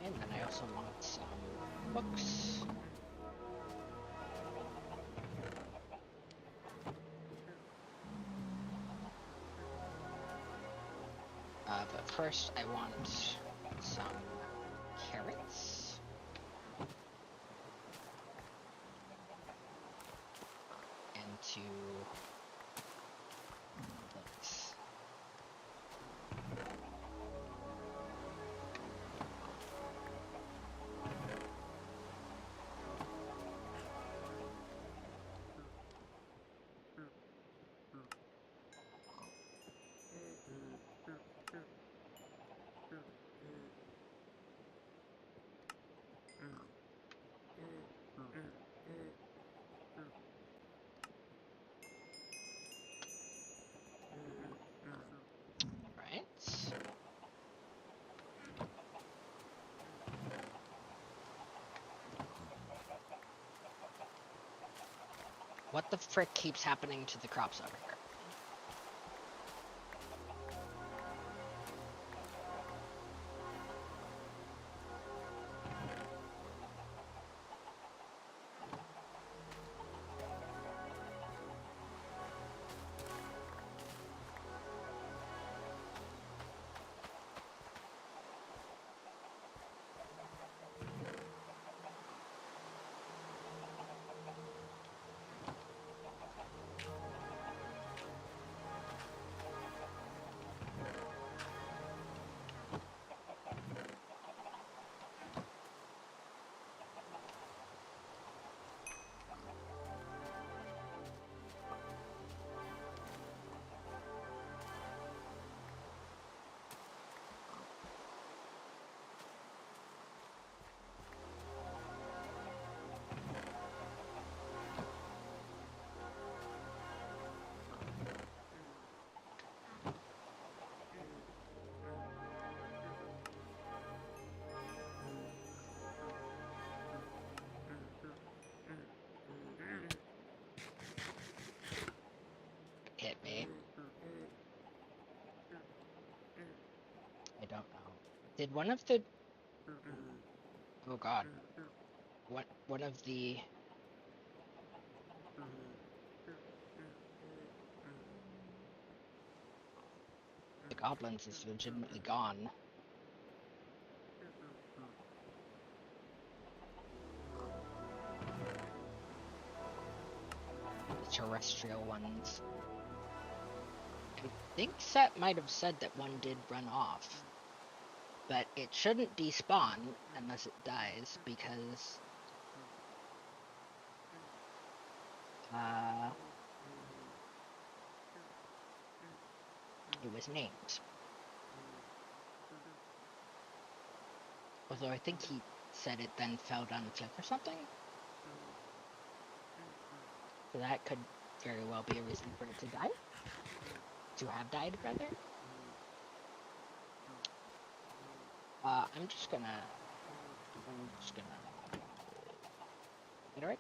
S1: And then I also want some books. But first I want some carrots. And two books. Right. What the frick keeps happening to the crops over here? Hit me. I don't know. Did one of the... Oh god. One of the goblins is legitimately gone. The terrestrial ones. I think Set might have said that one did run off. But it shouldn't despawn unless it dies, because it was named. Although I think he said it then fell down a cliff or something. So that could very well be a reason for it to die. To have died, rather. I'm just gonna... Alright.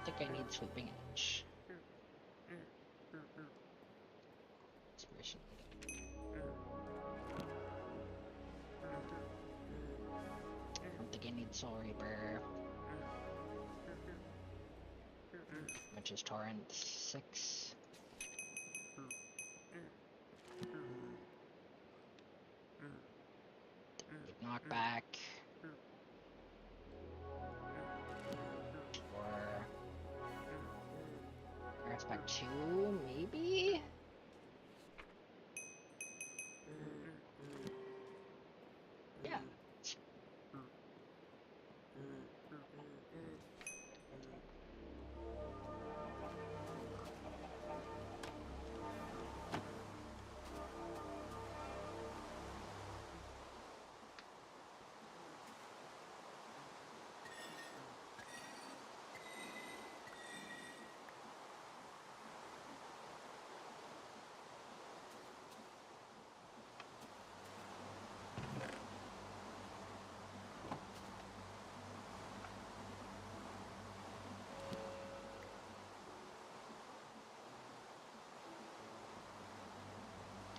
S1: think I need Sweeping Edge. Inspiration. I don't think I need Soul Reaper. Which is Torrent 6. Big knockback. Or Earth back 2, maybe? Yeah.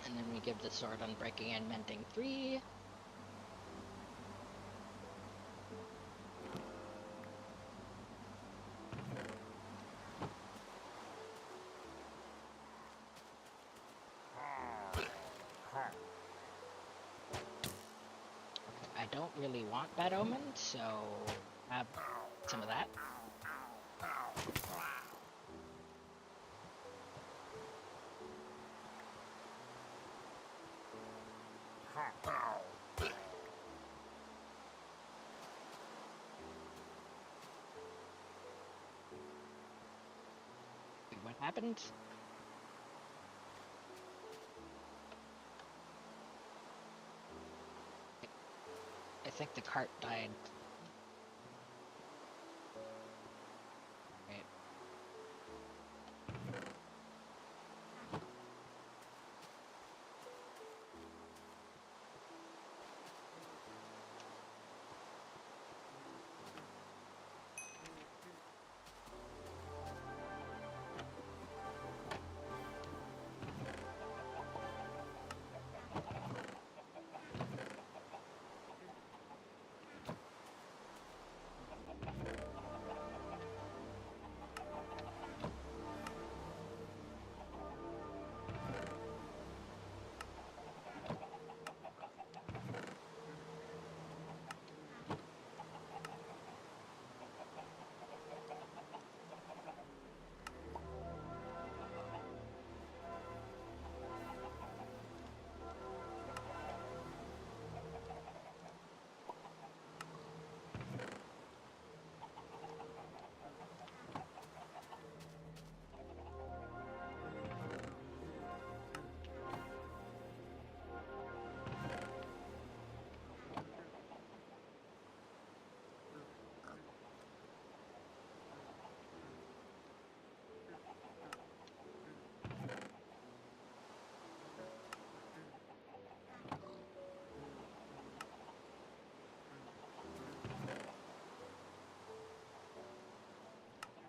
S1: And then we give the sword Unbreaking and Mending 3. I don't really want Bad Omen, so have some of that. Wait, what happened? I think the cart died. Right.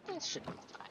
S1: This should be fine.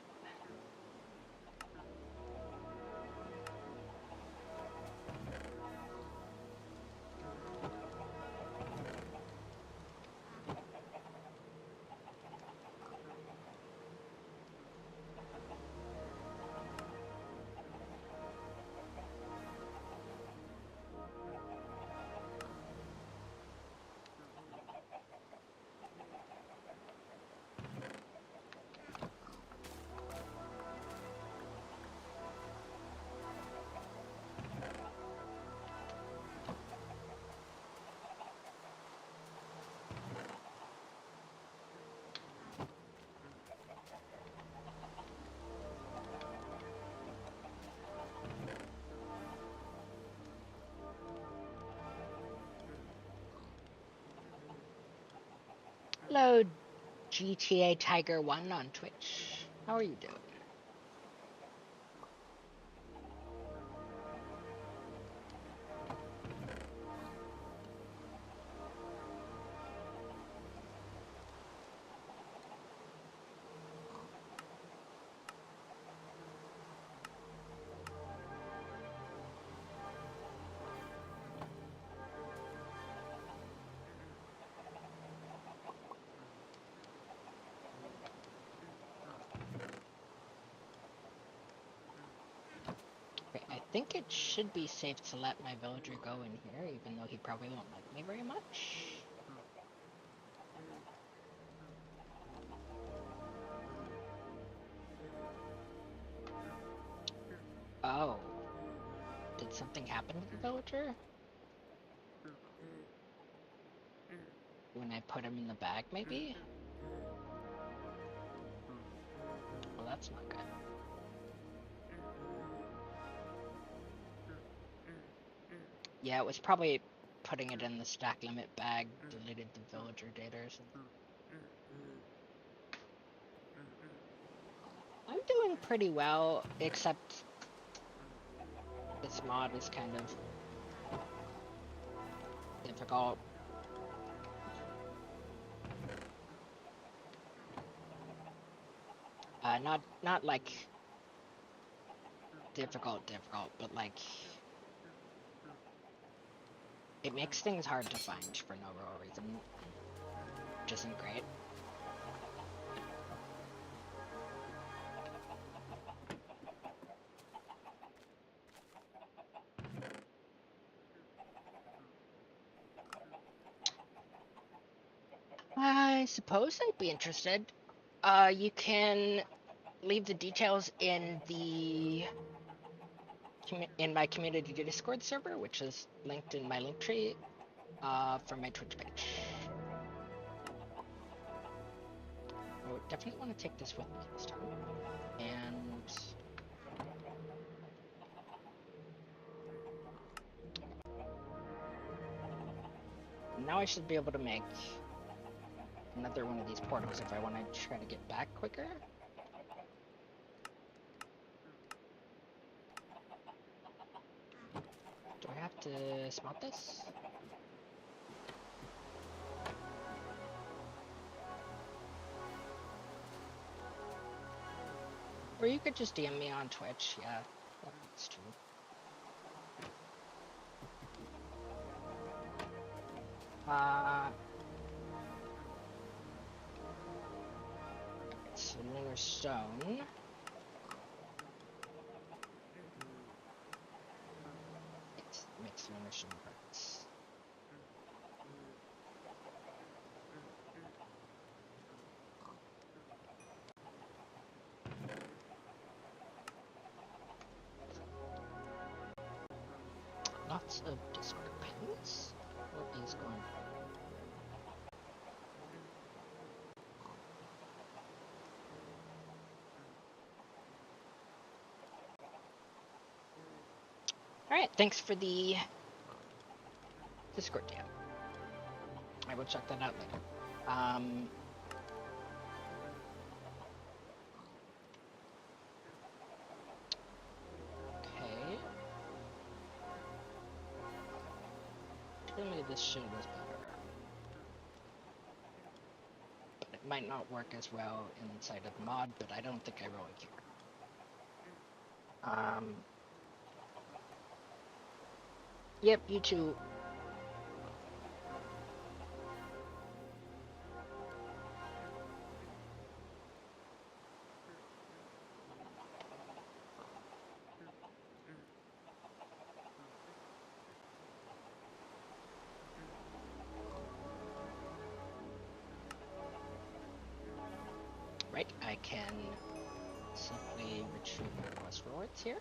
S1: Hello, GTA Tiger 1 on Twitch. How are you doing? think it should be safe to let my villager go in here, even though he probably won't like me very much. Oh. Did something happen to the villager? When I put him in the bag, maybe? Well, that's not good. Yeah, it was probably putting it in the stack limit bag, deleted the villager data or something. I'm doing pretty well, except this mod is kind of difficult. Not like difficult, but like it makes things hard to find for no real reason, which isn't great. I suppose I'd be interested. You can leave the details in my community Discord server, which is linked in my link tree from my Twitch page. I would definitely want to take this with me this time. And now I should be able to make another one of these portals if I want to try to get back quicker. Do I have to smelt this? Or you could just DM me on Twitch, yeah, that's true. It's a lunar stone. It makes lunar stone parts. Lots of Discord pings. What is going on? Alright, thanks for the Discord DM. I will check that out later. Okay. Clearly this shield is better. But it might not work as well inside of the mod, but I don't think I really care. Yep, you too. Right, I can simply retrieve my quest rewards here.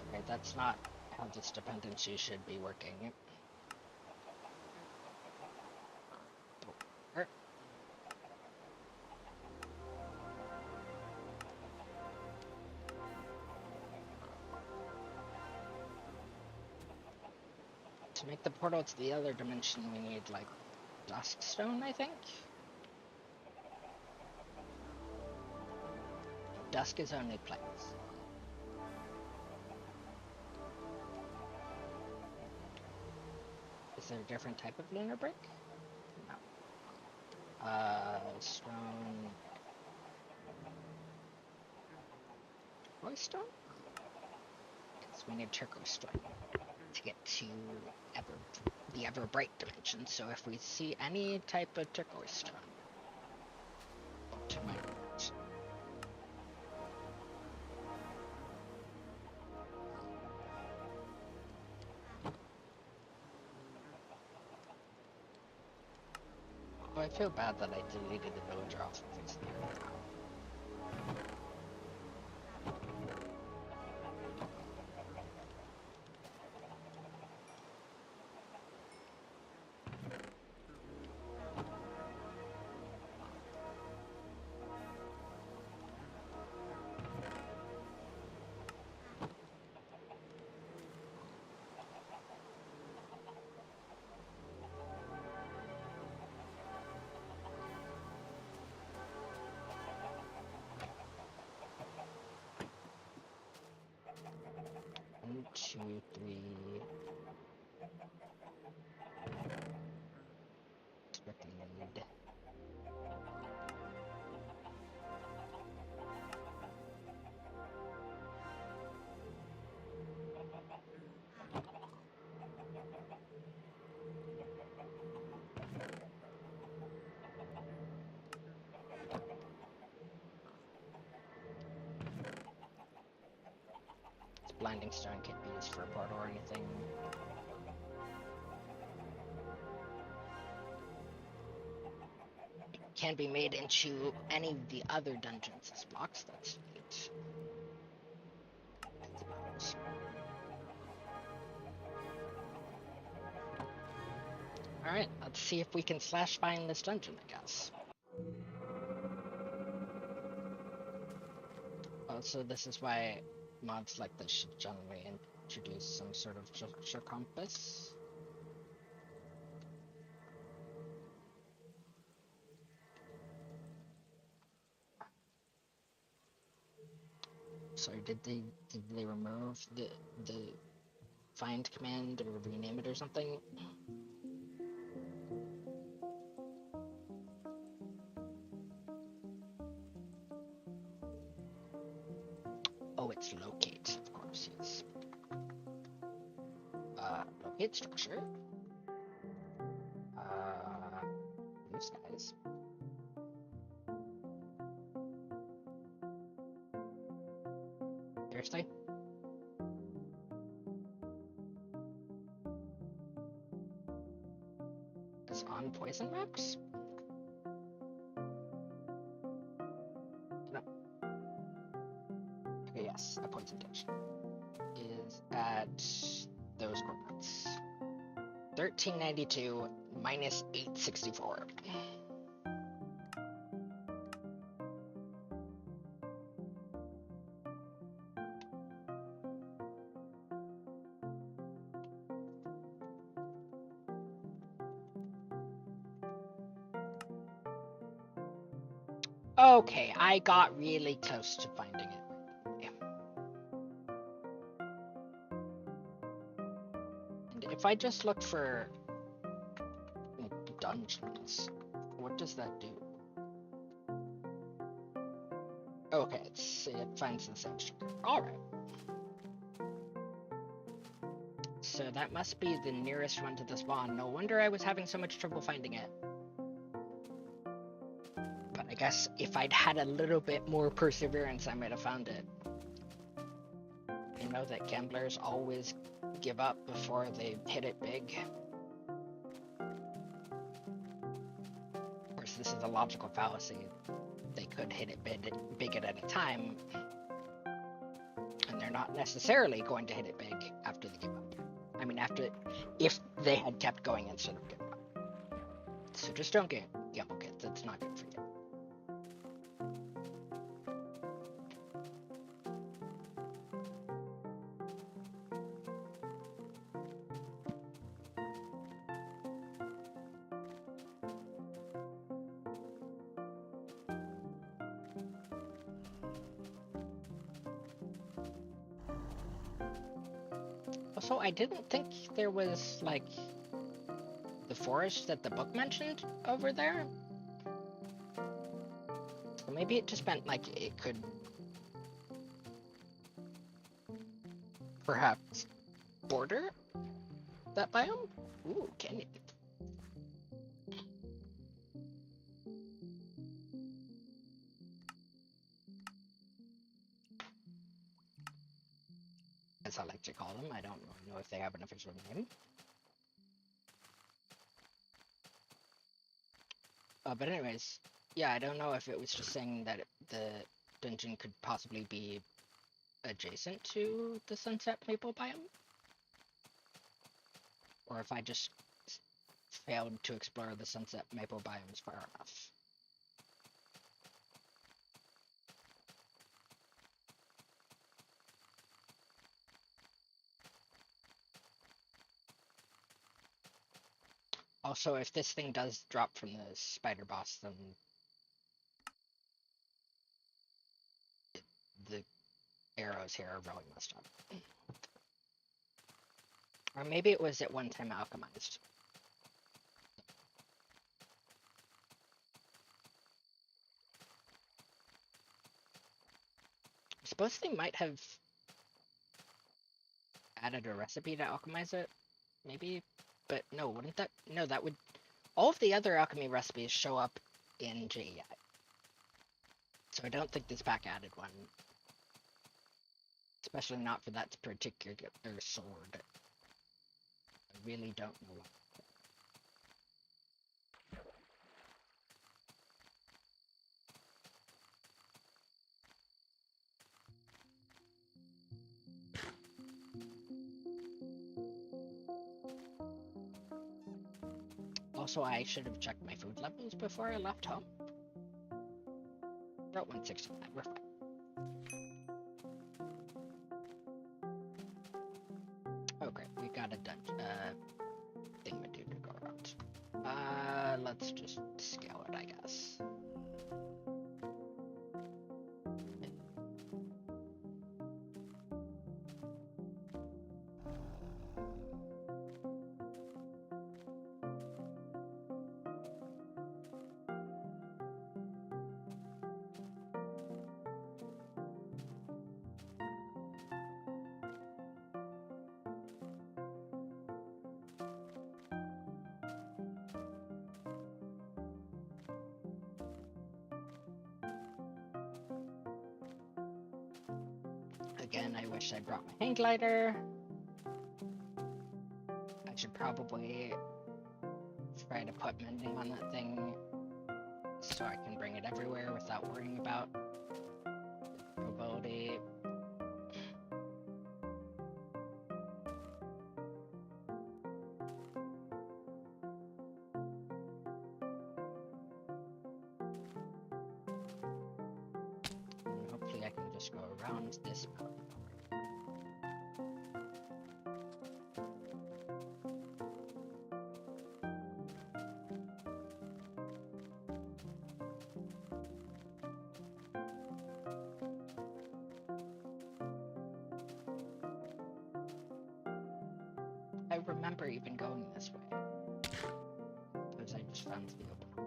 S1: Okay, that's not how this dependency should be working. To make the portal to the other dimension, we need, like, dusk stone, I think? Dusk is only plates. Is there a different type of lunar brick? No. Stone... Turquoise stone? Yes, we need turquoise stone to get to the ever bright dimension. So if we see any type of turquoise stone, to my right. Oh, I feel bad that I deleted the villager off of his there now. One, two, three. Recommend. Blinding stone can't be used for a portal or anything. It can be made into any of the other dungeons as blocks. That's neat. Alright, let's see if we can slash find this dungeon, I guess. Also, this is why mods like this should generally introduce some sort of gesture compass. Sorry, did they remove the find command or rename it or something? Oh, it's locate, of course, yes. Locate structure. Blue skies. Seriously? It's on poison maps? No. Okay, yes, a poison ditch is at those coordinates. 1392 minus 864. Okay, I got really close to finding it. Yeah. And if I just look for dungeons, what does that do? Okay, it finds the same structure. Alright. So that must be the nearest one to the spawn. No wonder I was having so much trouble finding it. But I guess if I'd had a little bit more perseverance, I might have found it. You know that gamblers always give up before they hit it big. Of course, this is a logical fallacy. They could hit it big at a time, and they're not necessarily going to hit it big after they give up. I mean, if they had kept going instead of giving up. So just don't gamble, kids. It's not good for you. Also, I didn't think there was, like, the forest that the book mentioned over there. So maybe it just meant, like, it could perhaps border that biome? Ooh, candy. As I like to call them. I don't really know if they have an official name. But anyways, yeah, I don't know if it was just saying that the dungeon could possibly be adjacent to the Sunset Maple biome, or if I just failed to explore the Sunset Maple biomes far enough. Also, if this thing does drop from the spider boss, then the arrows here are really messed up. Or maybe it was at one time alchemized. I suppose they might have added a recipe to alchemize it, maybe, but no, wouldn't that? No, that would. All of the other alchemy recipes show up in JEI, so I don't think this pack added one, especially not for that particular sword. I really don't know why. Also, I should have checked my food levels before I left home. We're at 169, we're fine. Okay, we got a thingamadoo to go around. Let's just scale it, I guess. Again, I wish I brought my hang glider. I should probably try to put mending on that thing so I can bring it everywhere without worrying about mobility. And hopefully I can just go around this mountain. I remember even going this way, because I just found the open.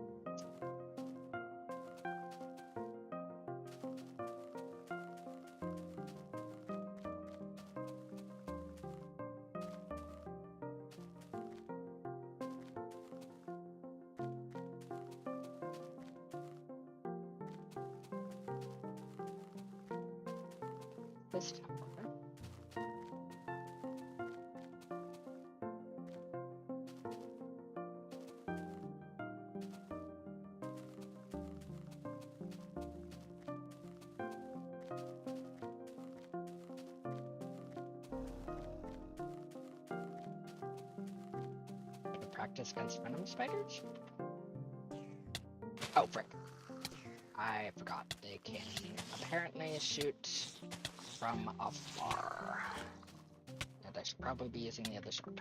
S1: This tower. Practice against venom spiders? Oh, frick. I forgot. They can apparently shoot from afar. And I should probably be using the other sword.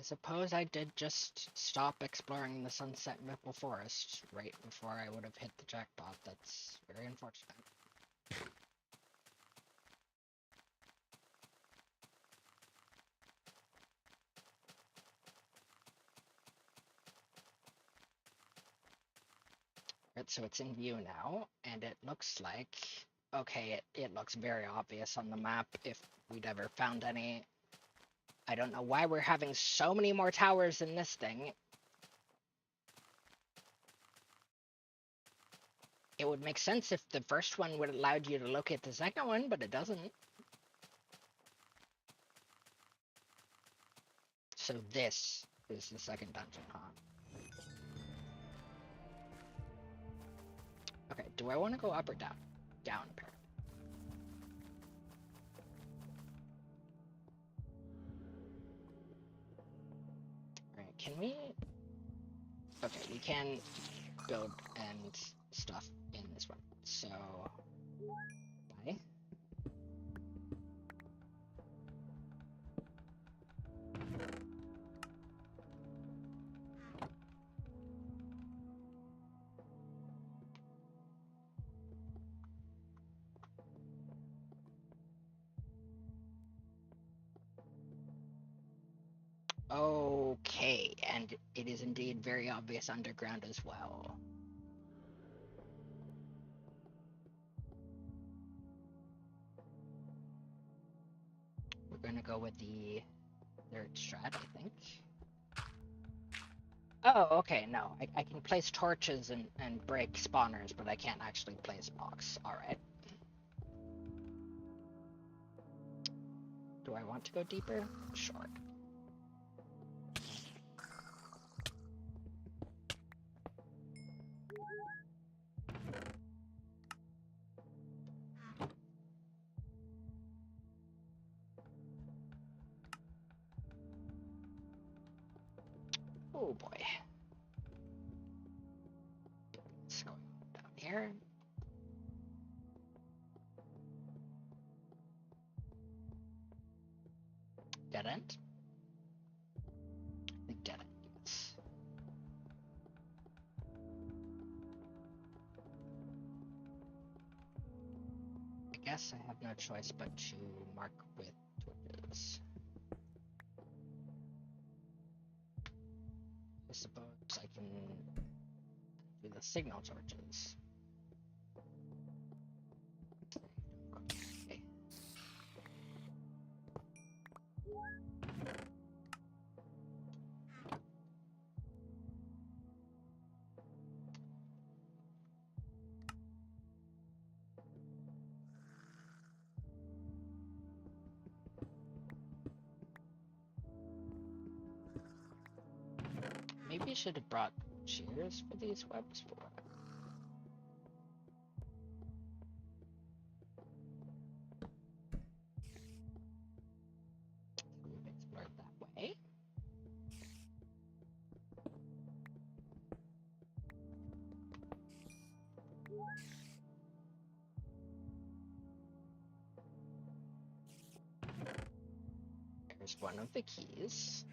S1: I suppose I did just stop exploring the Sunset Maple Forest right before I would have hit the jackpot. That's very unfortunate. Right, so it's in view now, and it looks like... Okay, it looks very obvious on the map if we'd ever found any. I don't know why we're having so many more towers in this thing. It would make sense if the first one would have allowed you to locate the second one, but it doesn't. So this is the second dungeon, huh? Okay, do I want to go up or down? Down, apparently. Alright, can we... Okay, we can build and stuff in this one. So... Bye. Okay, and it is indeed very obvious underground as well. We're gonna go with the third strat, I think. Oh, okay, no. I can place torches and break spawners, but I can't actually place blocks. Alright. Do I want to go deeper? Sure. Oh boy. Let's go down here. Dead end? I think dead end, yes. I guess I have no choice but to mark with torches. I suppose I can do the signal torches. Okay. Maybe I should have brought shears for these webs for what? We've explored that way. There's one of the keys.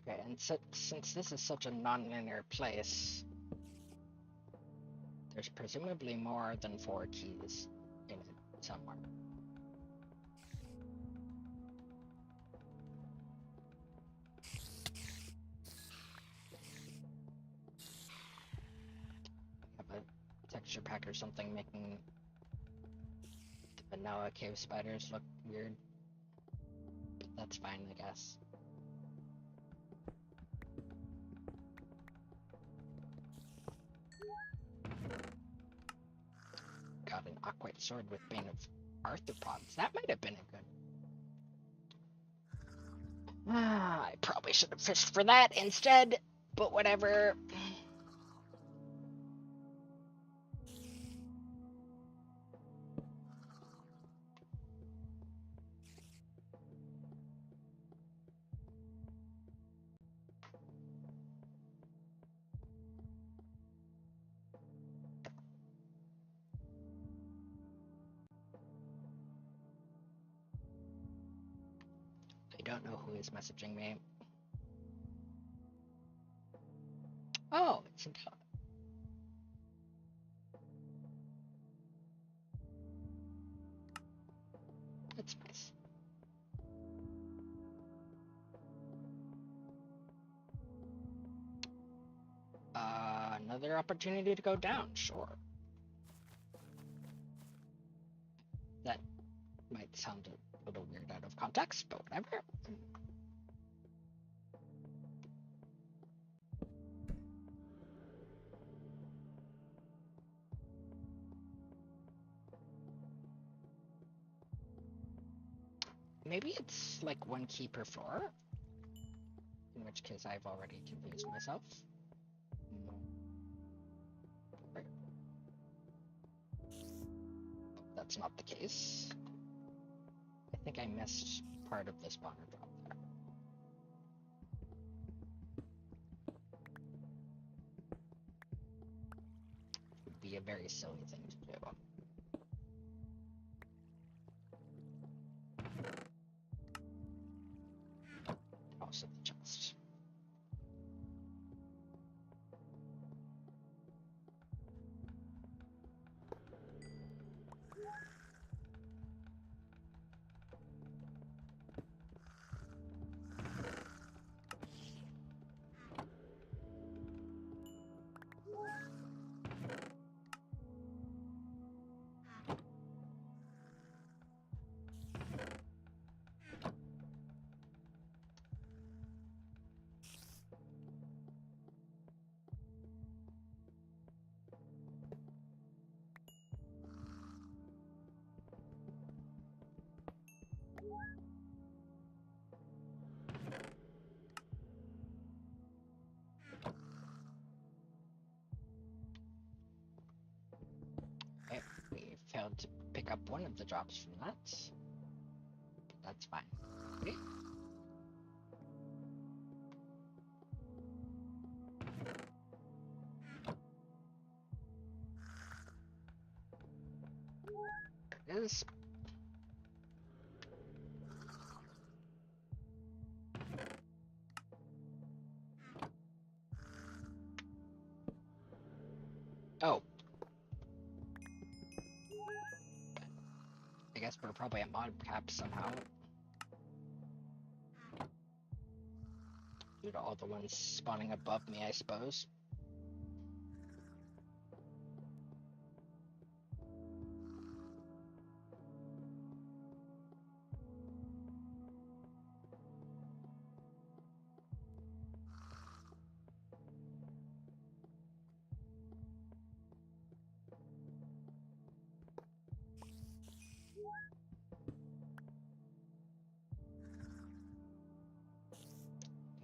S1: Okay, and since this is such a non-linear place, there's presumably more than 4 keys in it somewhere. I have a texture pack or something making the vanilla cave spiders look weird. But that's fine, I guess. Got an aquate sword with bane of arthropods. That might have been a good... I probably should have fished for that instead, but whatever. I don't know who is messaging me. Oh, it's Intel. That's nice. Another opportunity to go down, sure. That might sound a little weird out of context, but whatever. Maybe it's like one key per floor, in which case I've already confused myself. Right. That's not the case. I think I missed part of the spawner drop there. Would be a very silly thing to do. Also the chest. Okay, we failed to pick up one of the drops from that, but that's fine. Okay. There it is. Oh. I guess we're probably at mod cap somehow. Due to all the ones spawning above me, I suppose.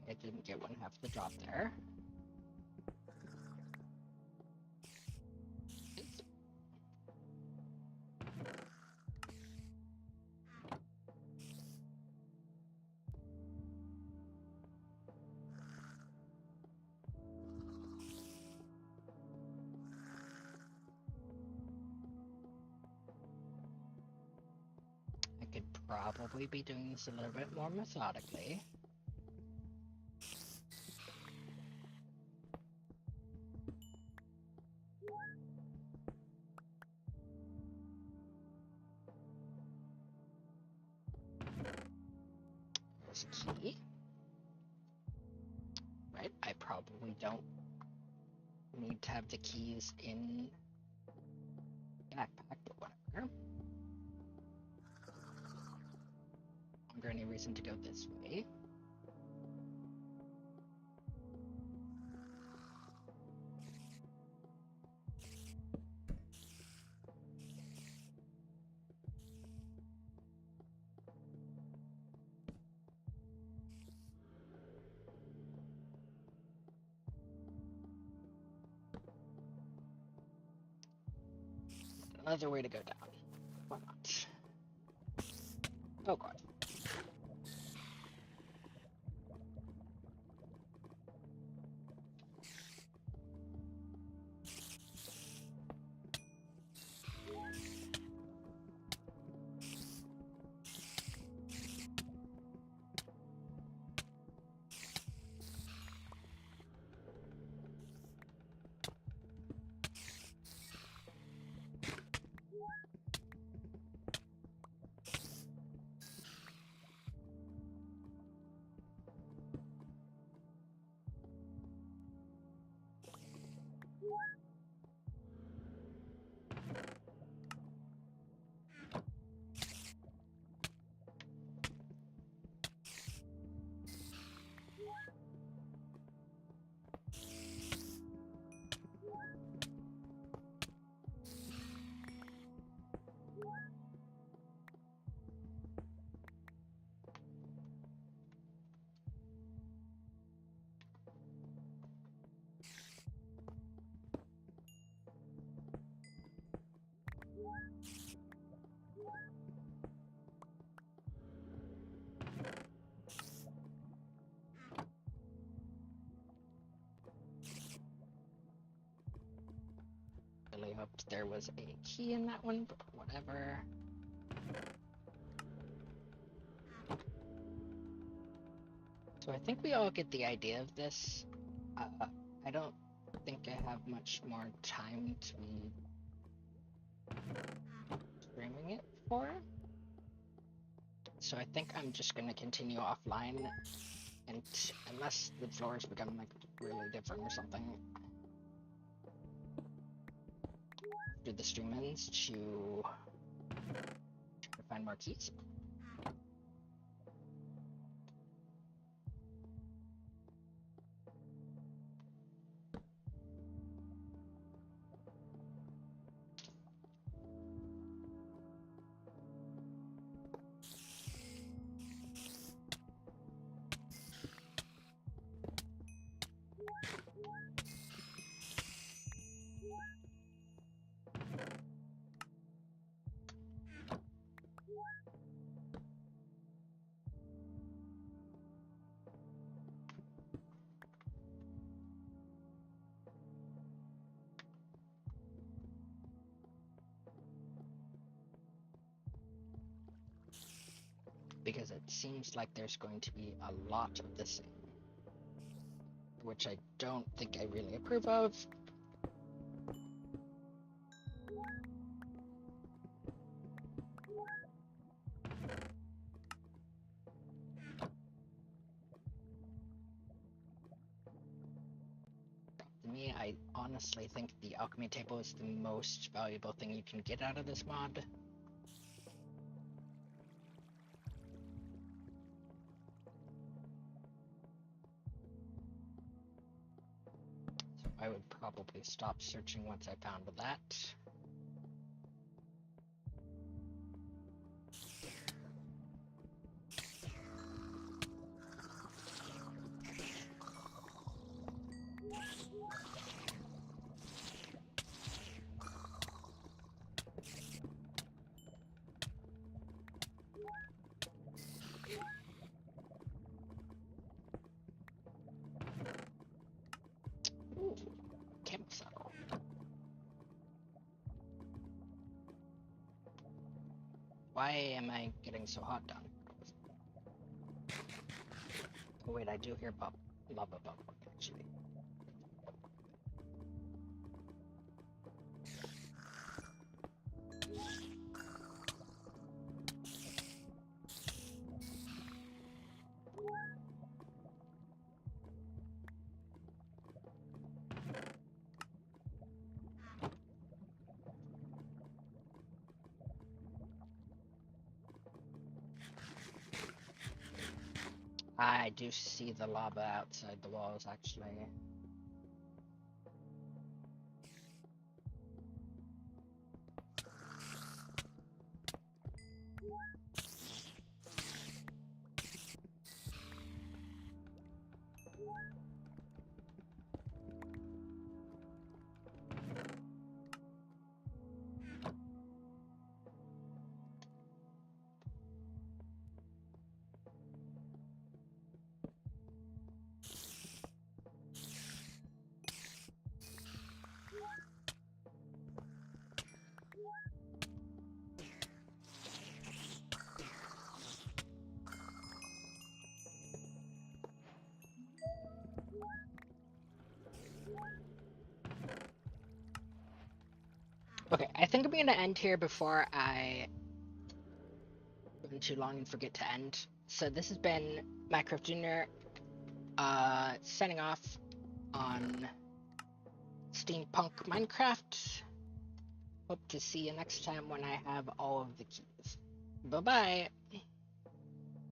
S1: I didn't get one half the drop there. I could probably be doing this a little bit more methodically. There's a key. Right, I probably don't need to have the keys in backpack, but whatever. Longer any reason to go this way. Another way to go down. Why not? Oh god. there was a key in that one, but whatever. So I think we all get the idea of this. I don't think I have much more time to be streaming it for. So I think I'm just going to continue offline, and unless the floors become like really different or something, after the stream ends, to find more keys. Because it seems like there's going to be a lot of this, which I don't think I really approve of. To me, I honestly think the alchemy table is the most valuable thing you can get out of this mod. I would probably stop searching once I found that. Ooh, campfire. Why am I getting so hot down? Oh wait, I do hear lava bubble actually. I do see the lava outside the walls actually. Okay, I think I'm gonna end here before I go too long and forget to end. So this has been Minecraft Junior, signing off on Steampunk Minecraft. Hope to see you next time when I have all of the keys. Bye-bye!